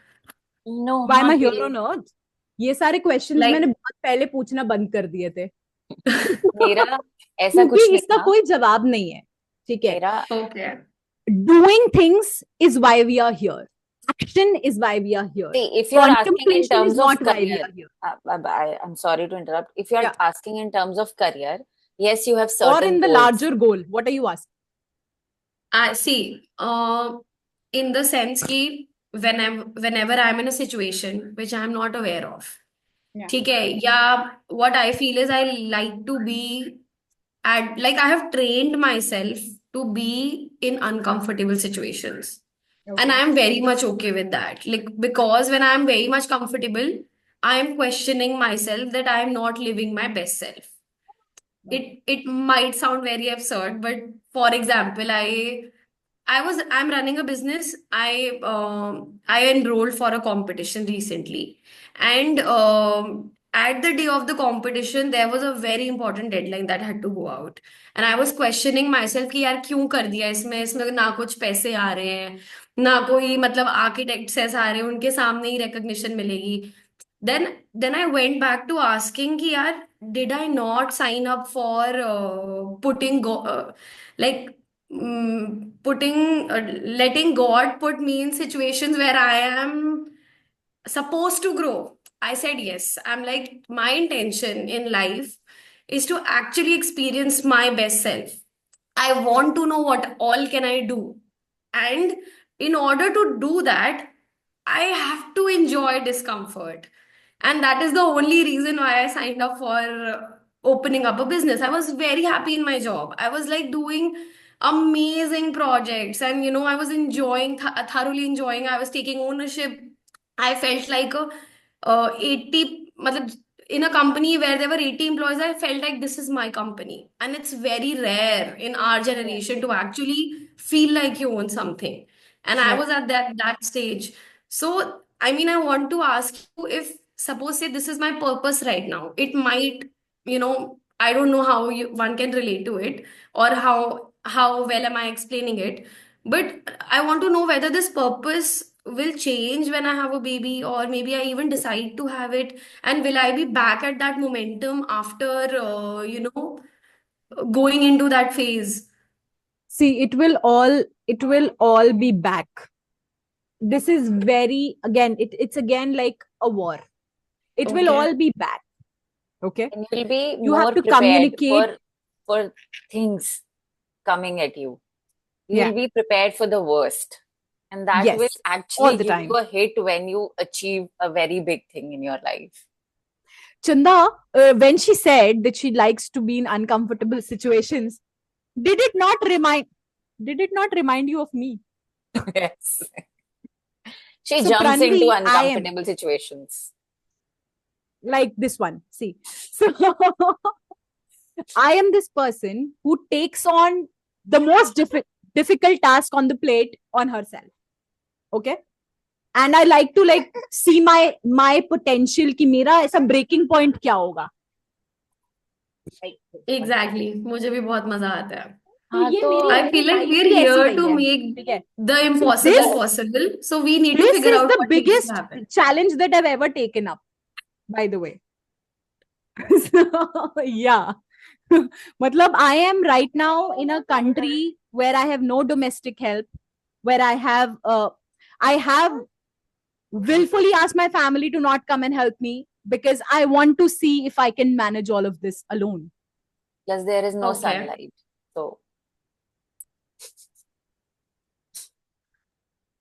No, Why am I not here really. on earth? ये सारे questions Like, मैंने बहुत पहले पूछना बंद कर दिए थे मेरा ऐसा क्योंकि कुछ नहीं इसका था. कोई जवाब नहीं है. ठीक है. मेरा okay. Doing things is why we are here. Action is why we are here. See, if you're asking in Contemplation is terms of not why we career, are here. I'm sorry to interrupt. If you're Yeah. asking in terms of career, yes, you have Or certain in the goals. larger goal. What are you asking? I see. In the sense कि whenever I'm in a situation which I'm not aware of, Yeah. ठीक है, या what I feel is I like to be at, like, I have trained myself to be in uncomfortable situations. And Okay. I am very much okay with that. Like, because when I am very much comfortable, I am questioning myself that I am not living my best self. It might sound very absurd, but for example, I'm running a business. I enrolled for a competition recently, and at the day of the competition, there was a very important deadline that had to go out, and I was questioning myself कि यार क्यों कर दिया इसमें इसमें ना कुछ पैसे आ रहे हैं, ना कोई मतलब आर्किटेक्ट्स ऐसा आ रहे हैं उनके सामने ही recognition मिलेगी. Then I went back to asking कि यार did I not sign up for like putting letting God put me in situations where I am supposed to grow. I said yes. I'm like, my intention in life is to actually experience my best self. I want to know what all can I do. And in order to do that, I have to enjoy discomfort. And that is the only reason why I signed up for opening up a business. I was very happy in my job. I was like doing amazing projects, and I was enjoying, thoroughly enjoying. I was taking ownership. I felt like a 80, matlab, in a company where there were 80 employees, I felt like this is my company. And it's very rare in our generation to actually feel like you own something. And I Right. was at that stage. So, I mean, I want to ask you, if suppose say this is my purpose right now, it might, I don't know how one can relate to it, or how well am I explaining it. But I want to know whether this purpose will change when I have a baby, or maybe I even decide to have it, and will I be back at that momentum after going into that phase. See, it will all be back. This is very, again, it's again like a war. It will Okay. all be back. Okay. And you'll be You have more to prepared communicate. for things coming at you. Yeah. You'll be prepared for the worst. And that will Yes. All actually the give time. you a hit when you achieve a very big thing in your life. Chanda, when she said that she likes to be in uncomfortable situations, did it not remind you of me? Yes. She So jumps into Pranvi, I am uncomfortable situations. like this one. See, so I am this person who takes on the most difficult task on the plate on herself. Okay. And I like to like see my potential कि मेरा ऐसा breaking point क्या होगा. Exactly. मुझे भी बहुत मजा आता है. तो हाँ ये तो मेरी I मेरी feel like life we're भी ऐसी here रही to है. make ठीक है. the So impossible possible. So we need to this figure is out the what needs to biggest happen. challenge that I've ever taken up, by the way. So, yeah. Matlab, I am right now in a country where I have no domestic help, where I have willfully asked my family to not come and help me because I want to see if I can manage all of this alone. plus there is no Okay. sunlight.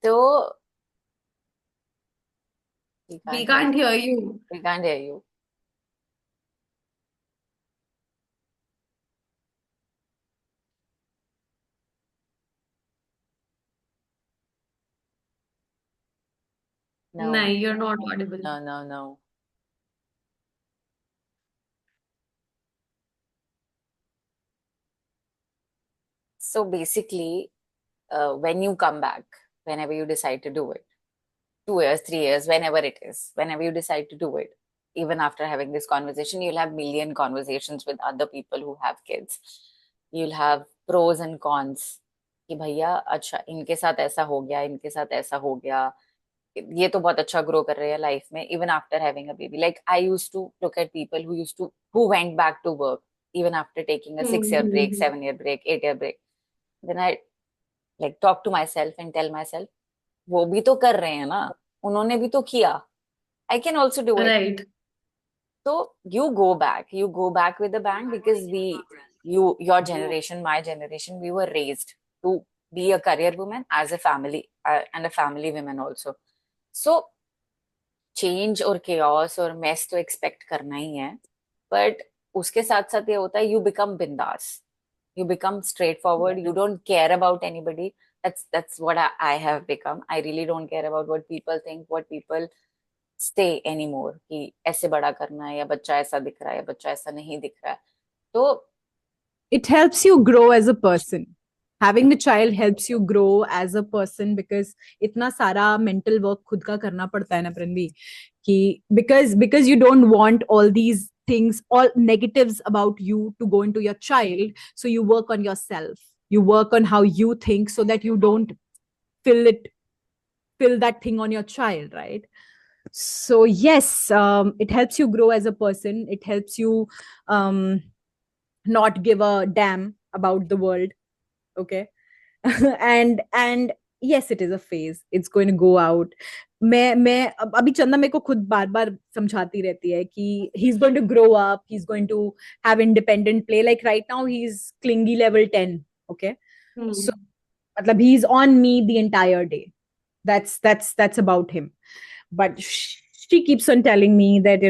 So We can't hear you. we can't hear you. No, No, you're not audible. no. So basically, when you come back, whenever you decide to do it, 2 years, 3 years, whenever it is, whenever you decide to do it, even after having this conversation, you'll have million conversations with other people who have kids. You'll have pros and cons. कि भैया अच्छा इनके साथ ऐसा हो गया, इनके साथ ऐसा हो गया. ये तो बहुत अच्छा ग्रो कर रहे हैं लाइफ में even after having a baby. Like I used to look at people who went back to work even after taking a 6 year break, Hmm. 7 year break, 8 year break. Then I like talk to myself and tell myself, वो भी तो कर रहे हैं ना, उन्होंने भी तो किया. I can also do it. Right. So you go back with a bang because your generation, my generation, we were raised to be a career woman as a family and a family woman also. So change और chaos और mess तो expect करना ही है, but उसके साथ साथ ये होता है you become bindas, you become straightforward, you don't care about anybody. That's what I have become. I really don't care about what people think, what people stay anymore कि ऐसे बड़ा करना है या बच्चा ऐसा दिख रहा है या बच्चा ऐसा नहीं दिख रहा है. तो It helps you grow as a person. Having the child helps you grow as a person because इतना सारा mental work खुद का करना पड़ता है ना प्रणवी कि because you don't want all these things, all negatives about you to go into your child, so you work on yourself, you work on how you think so that you don't fill that thing on your child, right? So yes, it helps you grow as a person, it helps you not give a damn about the world, okay? and yes, it is a phase, it's going to go out. मैं अभी चंदा मेरे को खुद बार बार समझाती रहती है कि he's going to grow up, he's going to have independent play. Like right now he's clingy level 10, okay? So Hmm. मतलब he's on me the entire day. That's about him. But she keeps on telling me that,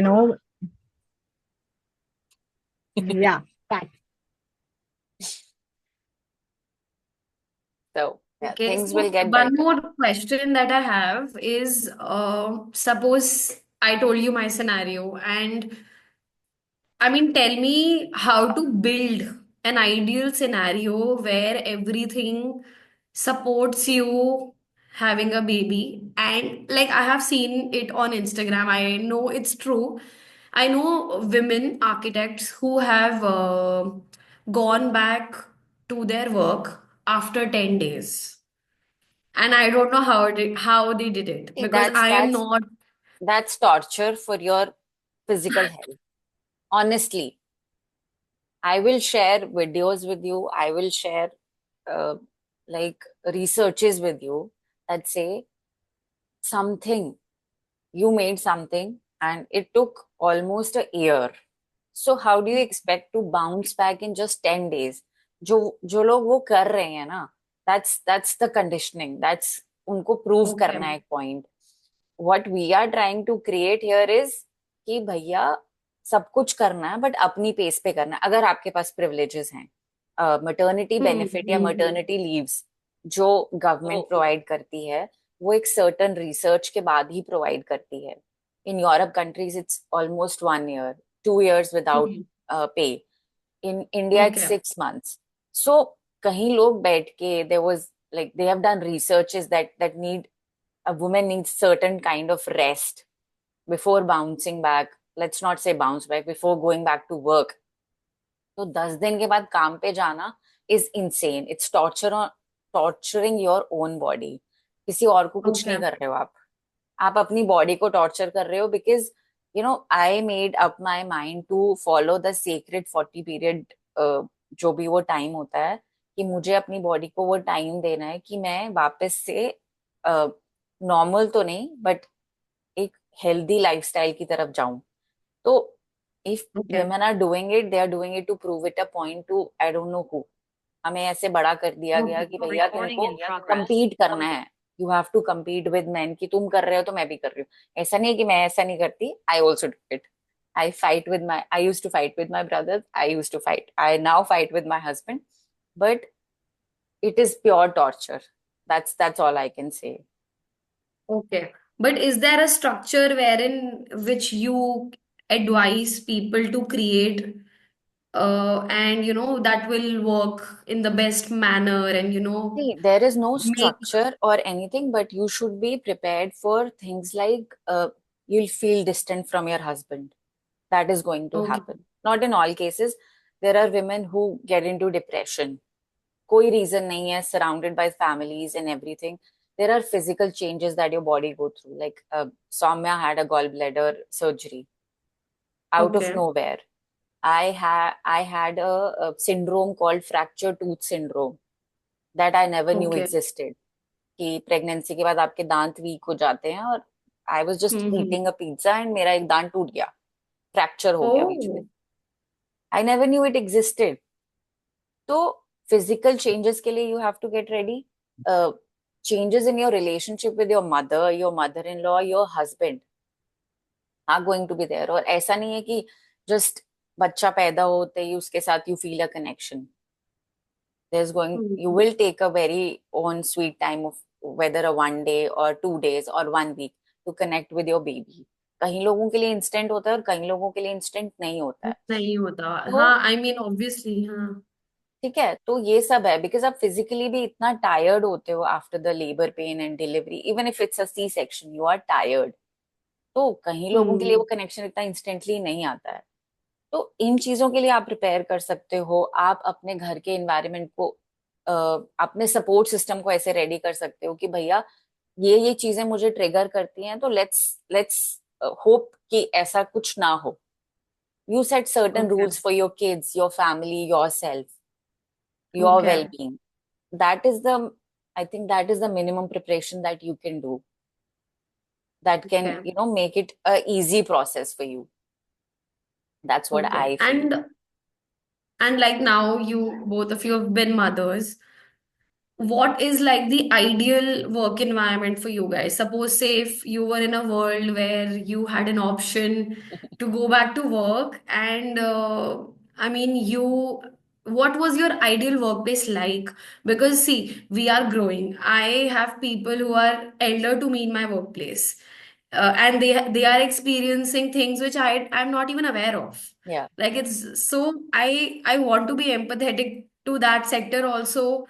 yeah, that. so yeah, Okay, things will so get one better. more question that I have is suppose I told you my scenario, and I mean, tell me how to build an ideal scenario where everything supports you having a baby. And like I have seen it on Instagram, I know it's true. I know women architects who have gone back to their work after 10 days. And I don't know how they did it See, because that's I am that's not. that's torture for your physical health. Honestly, I will share videos with you. I will share uh, like researches with you that say something, you made something and it took almost a year. So how do you expect to bounce back in just 10 days? जो लोग वो कर रहे हैं ना, that's the conditioning. That's उनको prove करना है Okay. एक point. What we are trying to create here is कि भैया सब कुछ करना है बट अपनी पेस पे करना है. अगर आपके पास प्रिविलेजेस हैं, मटर्निटी बेनिफिट या मटर्निटी लीव्स जो गवर्नमेंट प्रोवाइड करती है, वो एक सर्टन रिसर्च के बाद ही प्रोवाइड करती है. In Europe countries it's almost 1 year, 2 years without Hmm. पे. In India, it's Okay. 6 months. So कहीं लोग बैठ के there was like they have done researches that need a woman needs certain kind of rest before bouncing back. Let's not say bounce back, before going back to work. तो 10 दिन के बाद काम पे जाना is insane. It's torturing your own body. किसी और को कुछ नहीं Okay. कर रहे हो आप अपनी बॉडी को टॉर्चर कर रहे हो because I made up my mind to follow the secret 40 period. जो भी वो टाइम होता है कि मुझे अपनी बॉडी को वो टाइम देना है कि मैं वापस से नॉर्मल तो नहीं बट एक हेल्दी लाइफस्टाइल की तरफ जाऊं. तो if Okay. women are doing it, they are doing it to prove it a point to I don't know who. हमें ऐसे बड़ा कर दिया गया Okay. कि भैया तुमको compete करना है. You have to compete with men कि तुम कर रहे हो तो मैं भी कर रही हूँ. ऐसा नहीं है कि मैं ऐसा नहीं करती. I also do it. I used to fight with my brothers. I used to fight. I now fight with my husband. But it is pure torture. That's all I can say. Okay. But is there a structure wherein which you advise people to create and that will work in the best manner and See, there is no make. structure or anything, but you should be prepared for things like you'll feel distant from your husband. That is going to Okay. happen. Not in all cases. There are women who get into depression. कोई reason नहीं है, surrounded by families and everything. there are physical changes that your body go through. Like Soumya had a gallbladder surgery out of Okay. nowhere. I had a syndrome called fracture tooth syndrome that I never knew Okay. existed. कि pregnancy के बाद आपके दांत week हो जाते हैं, और I was just Mm-hmm. Eating a pizza and मेरा एक दांत टूट गया, फ्रैक्चर हो गया बीच में. Oh, I never knew it existed. तो फिजिकल चेंजेस के लिए you have to get ready. Changes in your relationship with your mother in law, your husband are going to be there. और ऐसा नहीं है कि जस्ट बच्चा पैदा होते ही उसके साथ you feel a connection. You mm, will take a very own sweet time of whether a 1 day or 2 days or 1 week to connect with your baby. कहीं लोगों के लिए इंस्टेंट होता है और कहीं लोगों के लिए इंस्टेंट नहीं होता है. नहीं होता. तो हाँ, I mean obviously, हाँ. ठीक है, तो ये सब है बिकॉज आप फिजिकली भी इतना टायर्ड होते हो after the labour pain and delivery. Even if it's a C section you are tired. तो कहीं लोगों के लिए वो हम्म. कनेक्शन इतना इंस्टेंटली नहीं आता है. तो इन चीजों के लिए आप प्रिपेयर कर सकते हो. आप अपने घर के एनवायरनमेंट को अपने सपोर्ट सिस्टम को ऐसे रेडी कर सकते हो कि भैया ये चीजें मुझे ट्रिगर करती हैं, तो लेट्स लेट्स होप कि ऐसा कुछ ना हो. You set certain Okay. Rules for your kids, your family, your self, your Okay. well-being. That is the, I think that is the minimum preparation that you can do, that can, Okay. make it a easy process for you. That's what Okay. I feel. And like now you both of you have been mothers. What is like the ideal work environment for you guys? Suppose, say, if you were in a world where you had an option to go back to work, and I mean, what was your ideal workplace like? Because, see, we are growing. I have people who are elder to me in my workplace, and they are experiencing things which I'm not even aware of. Yeah. Like it's so I want to be empathetic to that sector also.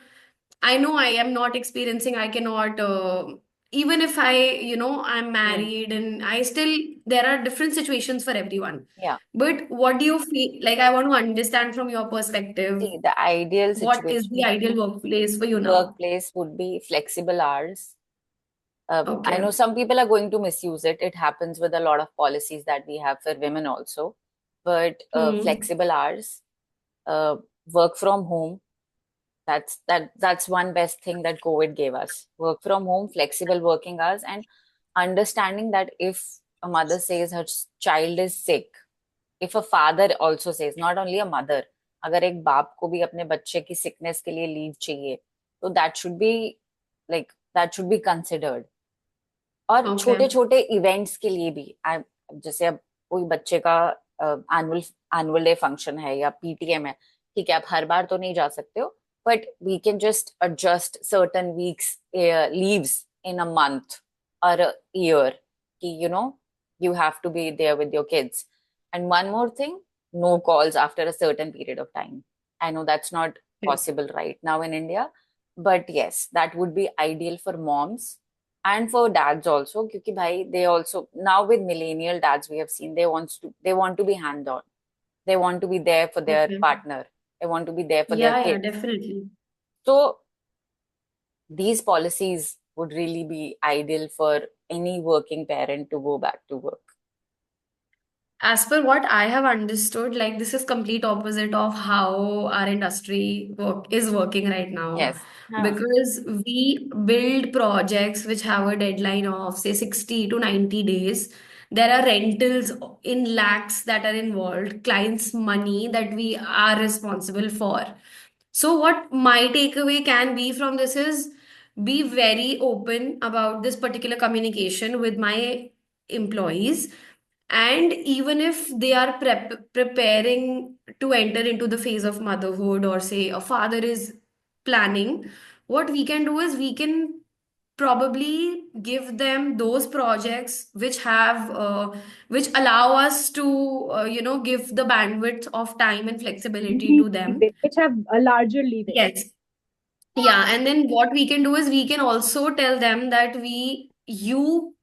I know I am not experiencing, I cannot, even if I'm Hmm. married and I still, there are different situations for everyone. Yeah. But what do you feel? Like, I want to understand from your perspective, See, the ideal what is the situation, ideal workplace for you now? workplace would be flexible hours. I Okay. know some people are going to misuse it. It happens with a lot of policies that we have for women also. But Hmm. flexible hours, uh, work from home. That's one best thing that COVID gave us. Work from home, flexible working hours, and understanding that if a mother says her child is sick, if a father also says, not only a mother, अगर एक बाप को भी अपने बच्चे की sickness के लिए लीव चाहिए, तो that should be considered. और छोटे Okay. छोटे इवेंट्स के लिए भी, जैसे अब कोई बच्चे का एनुअल एनुअल डे फंक्शन है या पीटीएम है, ठीक है, आप हर बार तो नहीं जा सकते हो, but we can just adjust certain weeks leaves in a month और ईयर, कि you have to be there with your kids. And one more thing, no calls after a certain period of time. I know that's not Okay. possible right now in India, but yes, that would be ideal for moms and for dads also, क्योंकि भाई they also, now with millennial dads we have seen, they want to be hand on, they want to be there for their Okay. partner, they want to be there for their Yeah, yeah, kids. definitely. So these policies would really be ideal for any working parent to go back to work. As per what I have understood, like this is complete opposite of how our industry is working right now. Yes. हाँ. Because we build projects which have a deadline of say 60 to 90 days. There are rentals in lakhs that are involved, clients' money that we are responsible for. So what my takeaway can be from this is be very open about this particular communication with my employees, and even if they are preparing to enter into the phase of motherhood, or say a father is planning, what we can do is we can probably give them those projects which have which allow us to give the bandwidth of time and flexibility to them. which have a larger leeway. Yes. Yeah, and then what we can do is we can also tell them that you,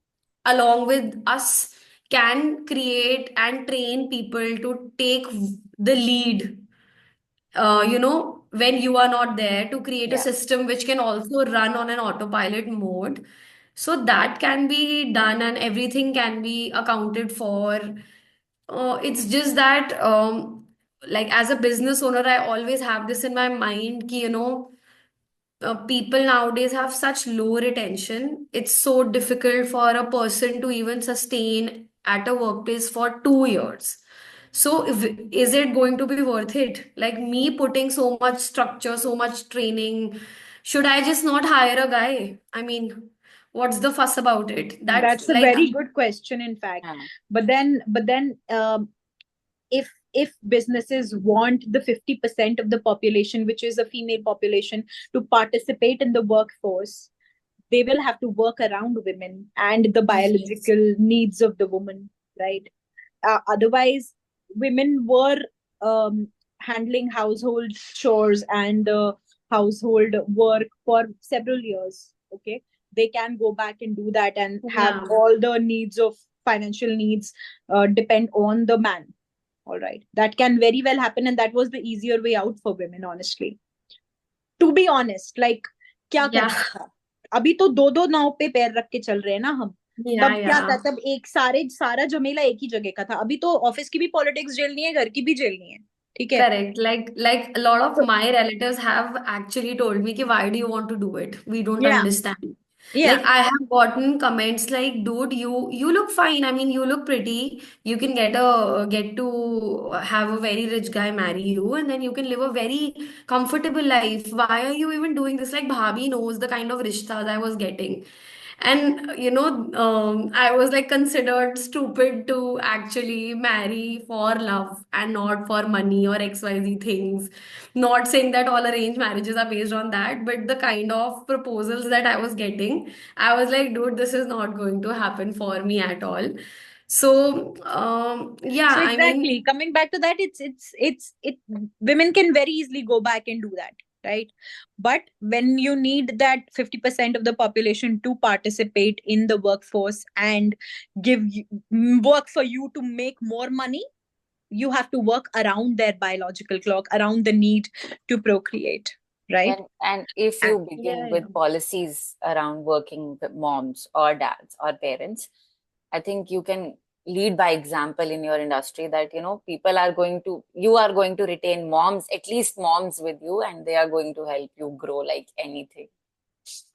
along with us, can create and train people to take the lead when you are not there, to create a Yeah. system which can also run on an autopilot mode. So that can be done and everything can be accounted for. It's just that, like as a business owner, I always have this in my mind, ki, people nowadays have such low retention. It's so difficult for a person to even sustain at a workplace for 2 years. So, is it going to be worth it? Like me putting so much structure, so much training, should I just not hire a guy? I mean, what's the fuss about it? That's That's a like, very good question, in fact. Yeah. But then, if businesses want the 50% of the population, which is a female population, to participate in the workforce, they will have to work around women and the yes. biological needs of the woman, right? Otherwise, women were handling household chores and household work for several years. Okay, they can go back and do that and have Yeah. all the needs of financial needs depend on the man. All right, that can very well happen, and that was the easier way out for women, honestly. To be honest, like, क्या Yeah. करना था? अभी तो दो दो नाव पे पैर रख के चल रहे हैं ना हम. Yeah, तब क्या था? yeah. तब एक सारा जमेला एक ही जगह का था. अभी तो ऑफिस की भी पॉलिटिक्स झेलनी है, घर की भी झेलनी है. ठीक है. Correct. Like a lot of my relatives have actually told me कि why do you want to do it? We don't Yeah, understand. Like yeah. I have gotten comments like, dude, you look fine. I mean, you look pretty. You can get to have a very rich guy marry you, and then you can live a very comfortable life. Why are you even doing this? Like Bhabhi knows the kind of rishtas I was getting. And I was like considered stupid to actually marry for love and not for money or XYZ things. Not saying that all arranged marriages are based on that, but the kind of proposals that I was getting, I was like, dude, this is not going to happen for me at all. So, yeah, So I mean, exactly, coming back to that, it women can very easily go back and do that, right? But when you need that 50% of the population to participate in the workforce and work for you to make more money, you have to work around their biological clock, around the need to procreate, right? And if And you begin yeah, yeah. with policies around working moms or dads or parents, I think you can lead by example in your industry that, you are going to retain moms, at least moms with you, and they are going to help you grow like anything.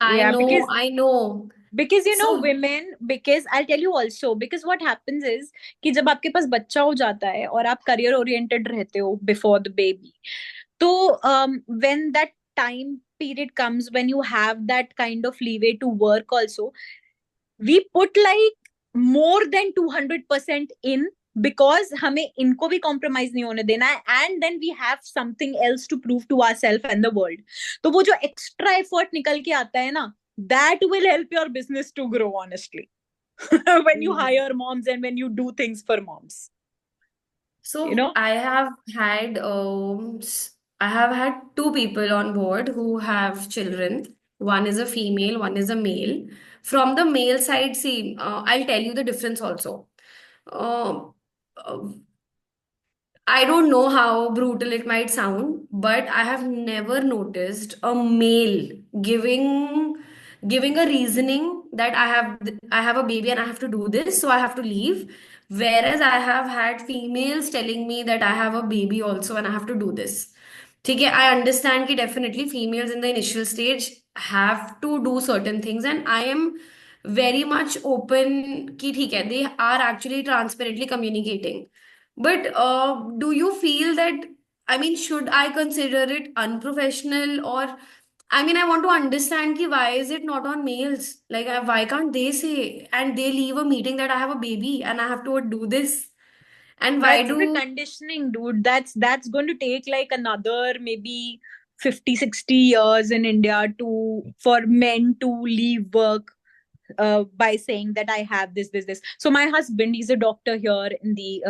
yeah, I know. because So, women, because I'll tell you also, because what happens is कि जब आपके पास बच्चा हो जाता है और आप career oriented रहते हो before the baby, तो when that time period comes, when you have that kind of leeway to work also, we put like more than 200% in, because हमें इनको भी compromise नहीं होने देना है, and then we have something else to prove to ourselves and the world. तो वो जो extra effort निकल के आता है ना, that will help your business to grow, honestly. When you hire moms and when you do things for moms, you So know. I have had two people on board who have children. One is a female, one is a male. From the male side, see, I'll tell you the difference also. Uh, uh, I don't know how brutal it might sound, but I have never noticed a male giving a reasoning that I have a baby and I have to do this, so I have to leave. Whereas I have had females telling me that I have a baby also and I have to do this. ठीक है, I understand कि definitely females in the initial stage have to do certain things, and I am very much open कि ठीक है, they are actually transparently communicating. But do you feel that, I mean, should I consider it unprofessional, or I mean, I want to understand ki why is it not on males? Like, why can't they say and they leave a meeting that I have a baby and I have to do this? And why That's the do conditioning, dude. That's going to take like another maybe 50-60 years in India to for men to leave work by saying that I have this. So my husband, he's a doctor here in the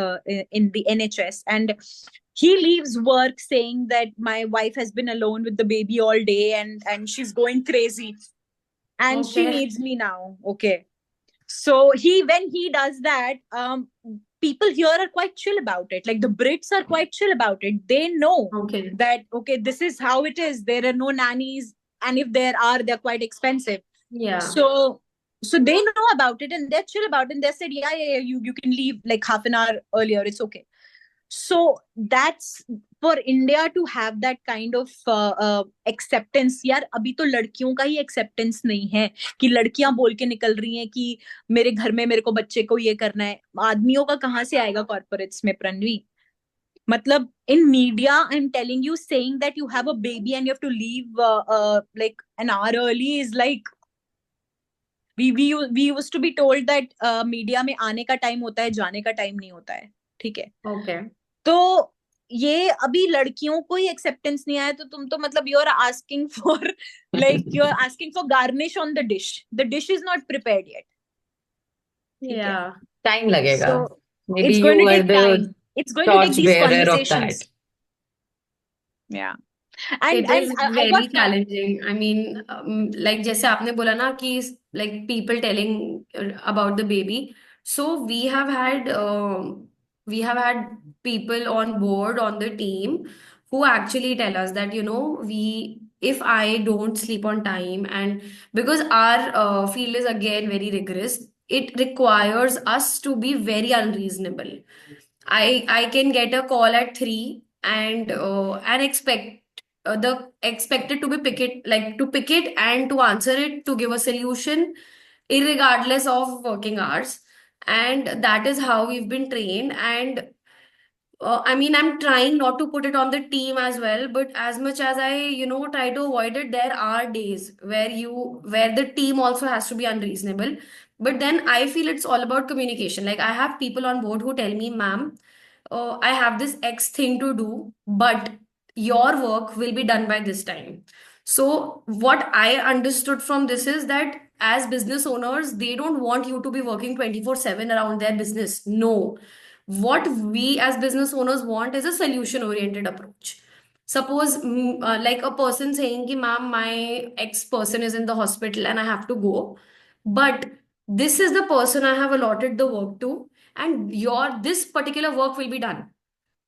NHS, and he leaves work saying that my wife has been alone with the baby all day, and she's going crazy, and she okay? needs me now. Okay. So when he does that, people here are quite chill about it. Like the Brits are quite chill about it. They know Okay. that, okay, this is how it is. There are no nannies, and if there are, they're quite expensive. Yeah. So they know about it, and they're chill about it. And they said, yeah, you can leave like half an hour earlier. It's okay. So that's for India to have that kind of acceptance. यार अभी तो लड़कियों का ही acceptance नहीं है कि लड़कियां बोल के निकल रही हैं कि मेरे घर में मेरे को बच्चे को ये करना है. आदमियों का कहाँ से आएगा corporates में, प्रणवी? मतलब in media, I'm telling you, saying that you have a baby and you have to leave like an hour early is like we used to be told that media में आने का time होता है, जाने का time नहीं होता है. ठीक है. Okay. तो ये अभी लड़कियों को ही एक्सेप्टेंस नहीं आया, तो तुम तो मतलब you are asking for like you are asking for garnish on the dish is not prepared yet. Yeah. Time लगेगा. So Maybe it's you going to were take time. the It's going to take these torchbearer of conversations. that. Yeah. It is I very got challenging. I mean, like जैसे आपने बोला ना कि like people telling about the baby. So we have had people on board on the team who actually tell us that, you know, if I don't sleep on time, and because our field is again very rigorous, it requires us to be very unreasonable. I can get a call at 3 and expect the expected to be pick it and to answer it, to give a solution irregardless of working hours. And that is how we've been trained. And I mean, I'm trying not to put it on the team as well, but as much as I, you know, try to avoid it, there are days where the team also has to be unreasonable. But then I feel it's all about communication. Like I have people on board who tell me, ma'am, I have this X thing to do, but your work will be done by this time. So what I understood from this is that as business owners, they don't want you to be working 24/7 around their business. No, what we as business owners want is a solution oriented approach. Suppose like a person saying ki, ma'am, my ex person is in the hospital and I have to go, but this is the person I have allotted the work to, and your this particular work will be done.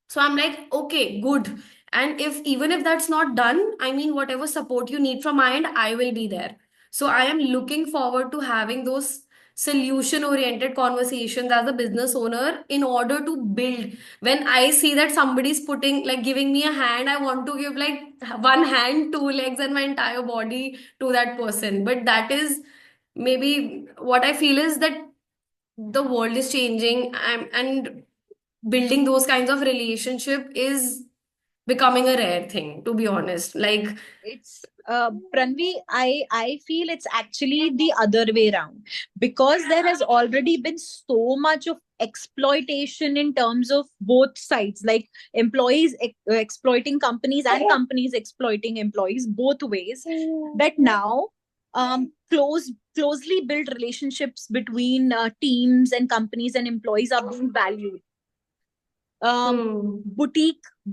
So I'm like, okay, good. And if even if that's not done, I mean, whatever support you need from my end, I will be there. So I am looking forward to having those solution oriented conversations as a business owner in order to build. When I see that somebody's putting, like, giving me a hand, I want to give like one hand, two legs, and my entire body to that person. But that is maybe what I feel is that the world is changing, and building those kinds of relationship is becoming a rare thing, to be honest. Like, it's Pranvi, I feel it's actually the other way around, because there has already been so much of exploitation in terms of both sides, like employees exploiting companies and companies exploiting employees, both ways, that now closely built relationships between teams and companies and employees are being valued.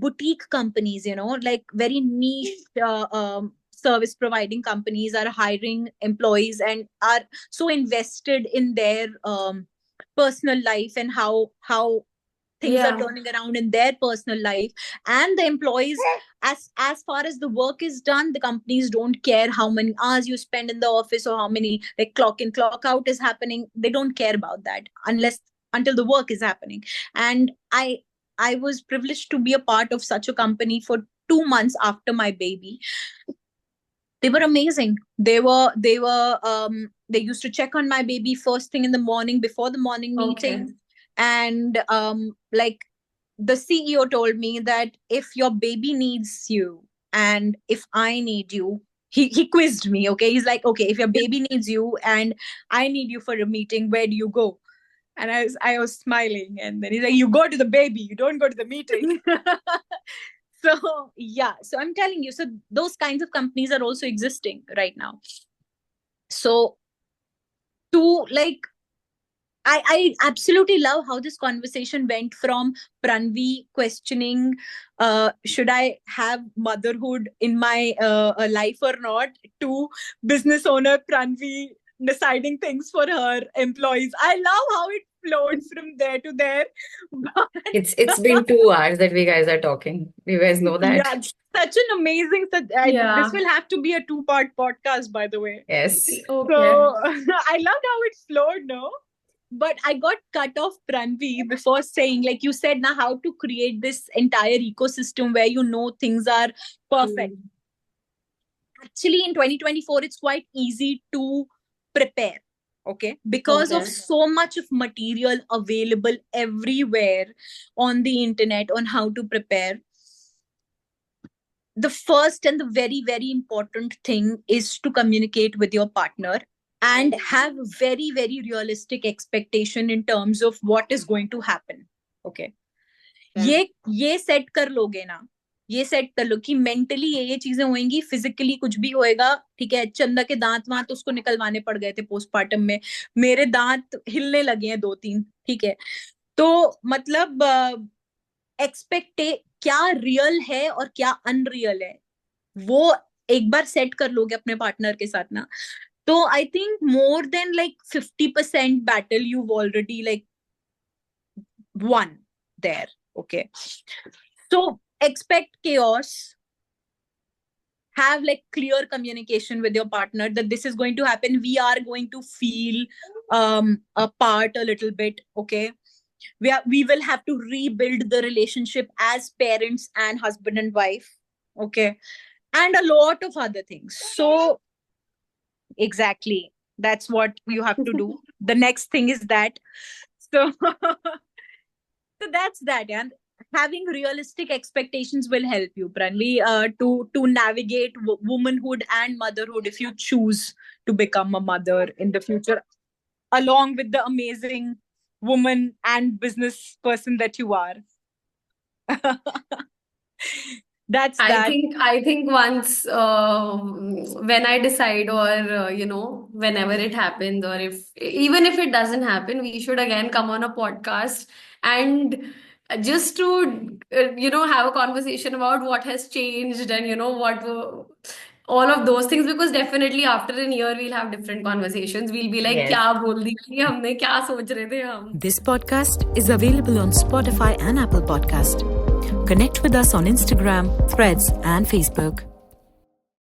Boutique companies, you know, like very niche service providing companies are hiring employees and are so invested in their personal life and how things are turning around in their personal life. And the employees, as far as the work is done, the companies don't care how many hours you spend in the office or how many, like, clock in clock out is happening. They don't care about that until the work is happening. And I was privileged to be a part of such a company for 2 months after my baby. They were amazing. They used to check on my baby first thing in the morning before the morning meeting. okay. And like, the CEO told me that if your baby needs you and if I need you, he quizzed me. Okay, he's like, okay, if your baby needs you and I need you for a meeting, where do you go? And I was smiling, and then he's like, you go to the baby, you don't go to the meeting. So yeah, so I'm telling you, so those kinds of companies are also existing right now. So to like, I absolutely love how this conversation went from Pranvi questioning, should I have motherhood in my life or not, to business owner Pranvi deciding things for her employees. I love how it explodes from there to there. But It's been 2 hours that we guys are talking. You guys know that? yeah, such an amazing. Yeah. This will have to be a 2-part podcast, by the way. Yes. Okay. So I loved how it flowed, no? But I got cut off, Pranvi, before saying, like you said, now how to create this entire ecosystem where you know things are perfect. Actually, in 2024, it's quite easy to prepare, okay? Because of Okay. so much of material available everywhere on the internet on how to prepare. The first and the very, very important thing is to communicate with your partner and have very, very realistic expectation in terms of what is going to happen. Okay. ये set कर लोगे ना, ये set कर लो कि mentally ये चीजें होंगी, फिजिकली कुछ भी होएगा, ठीक है? चंदा के दांत वहां तो उसको निकलवाने पड़ गए थे पोस्टमार्टम में, मेरे दांत हिलने लगे हैं 2-3, ठीक है? तो मतलब एक्सपेक्ट क्या रियल है और क्या अनरियल है, वो एक बार सेट कर लोगे अपने पार्टनर के साथ ना, तो I think more than like 50% battle you've already like won there. Okay, so expect chaos, have like clear communication with your partner that this is going to happen, we are going to feel apart a little bit. Okay, we will have to rebuild the relationship as parents and husband and wife. Okay, and a lot of other things. So exactly, that's what you have to do. The next thing is that, so so that's that. And having realistic expectations will help you, Pranvi, to navigate womanhood and motherhood if you choose to become a mother in the future, along with the amazing woman and business person that you are. That's that. I think once when I decide, or whenever it happens, or even if it doesn't happen, we should again come on a podcast and just to have a conversation about what has changed, and what all of those things, because definitely after a year we'll have different conversations. We'll be like, Yes. क्या बोल दिया हमने, क्या सोच रहे थे हम. This podcast is available on Spotify and Apple Podcast. Connect with us on Instagram, Threads, and Facebook.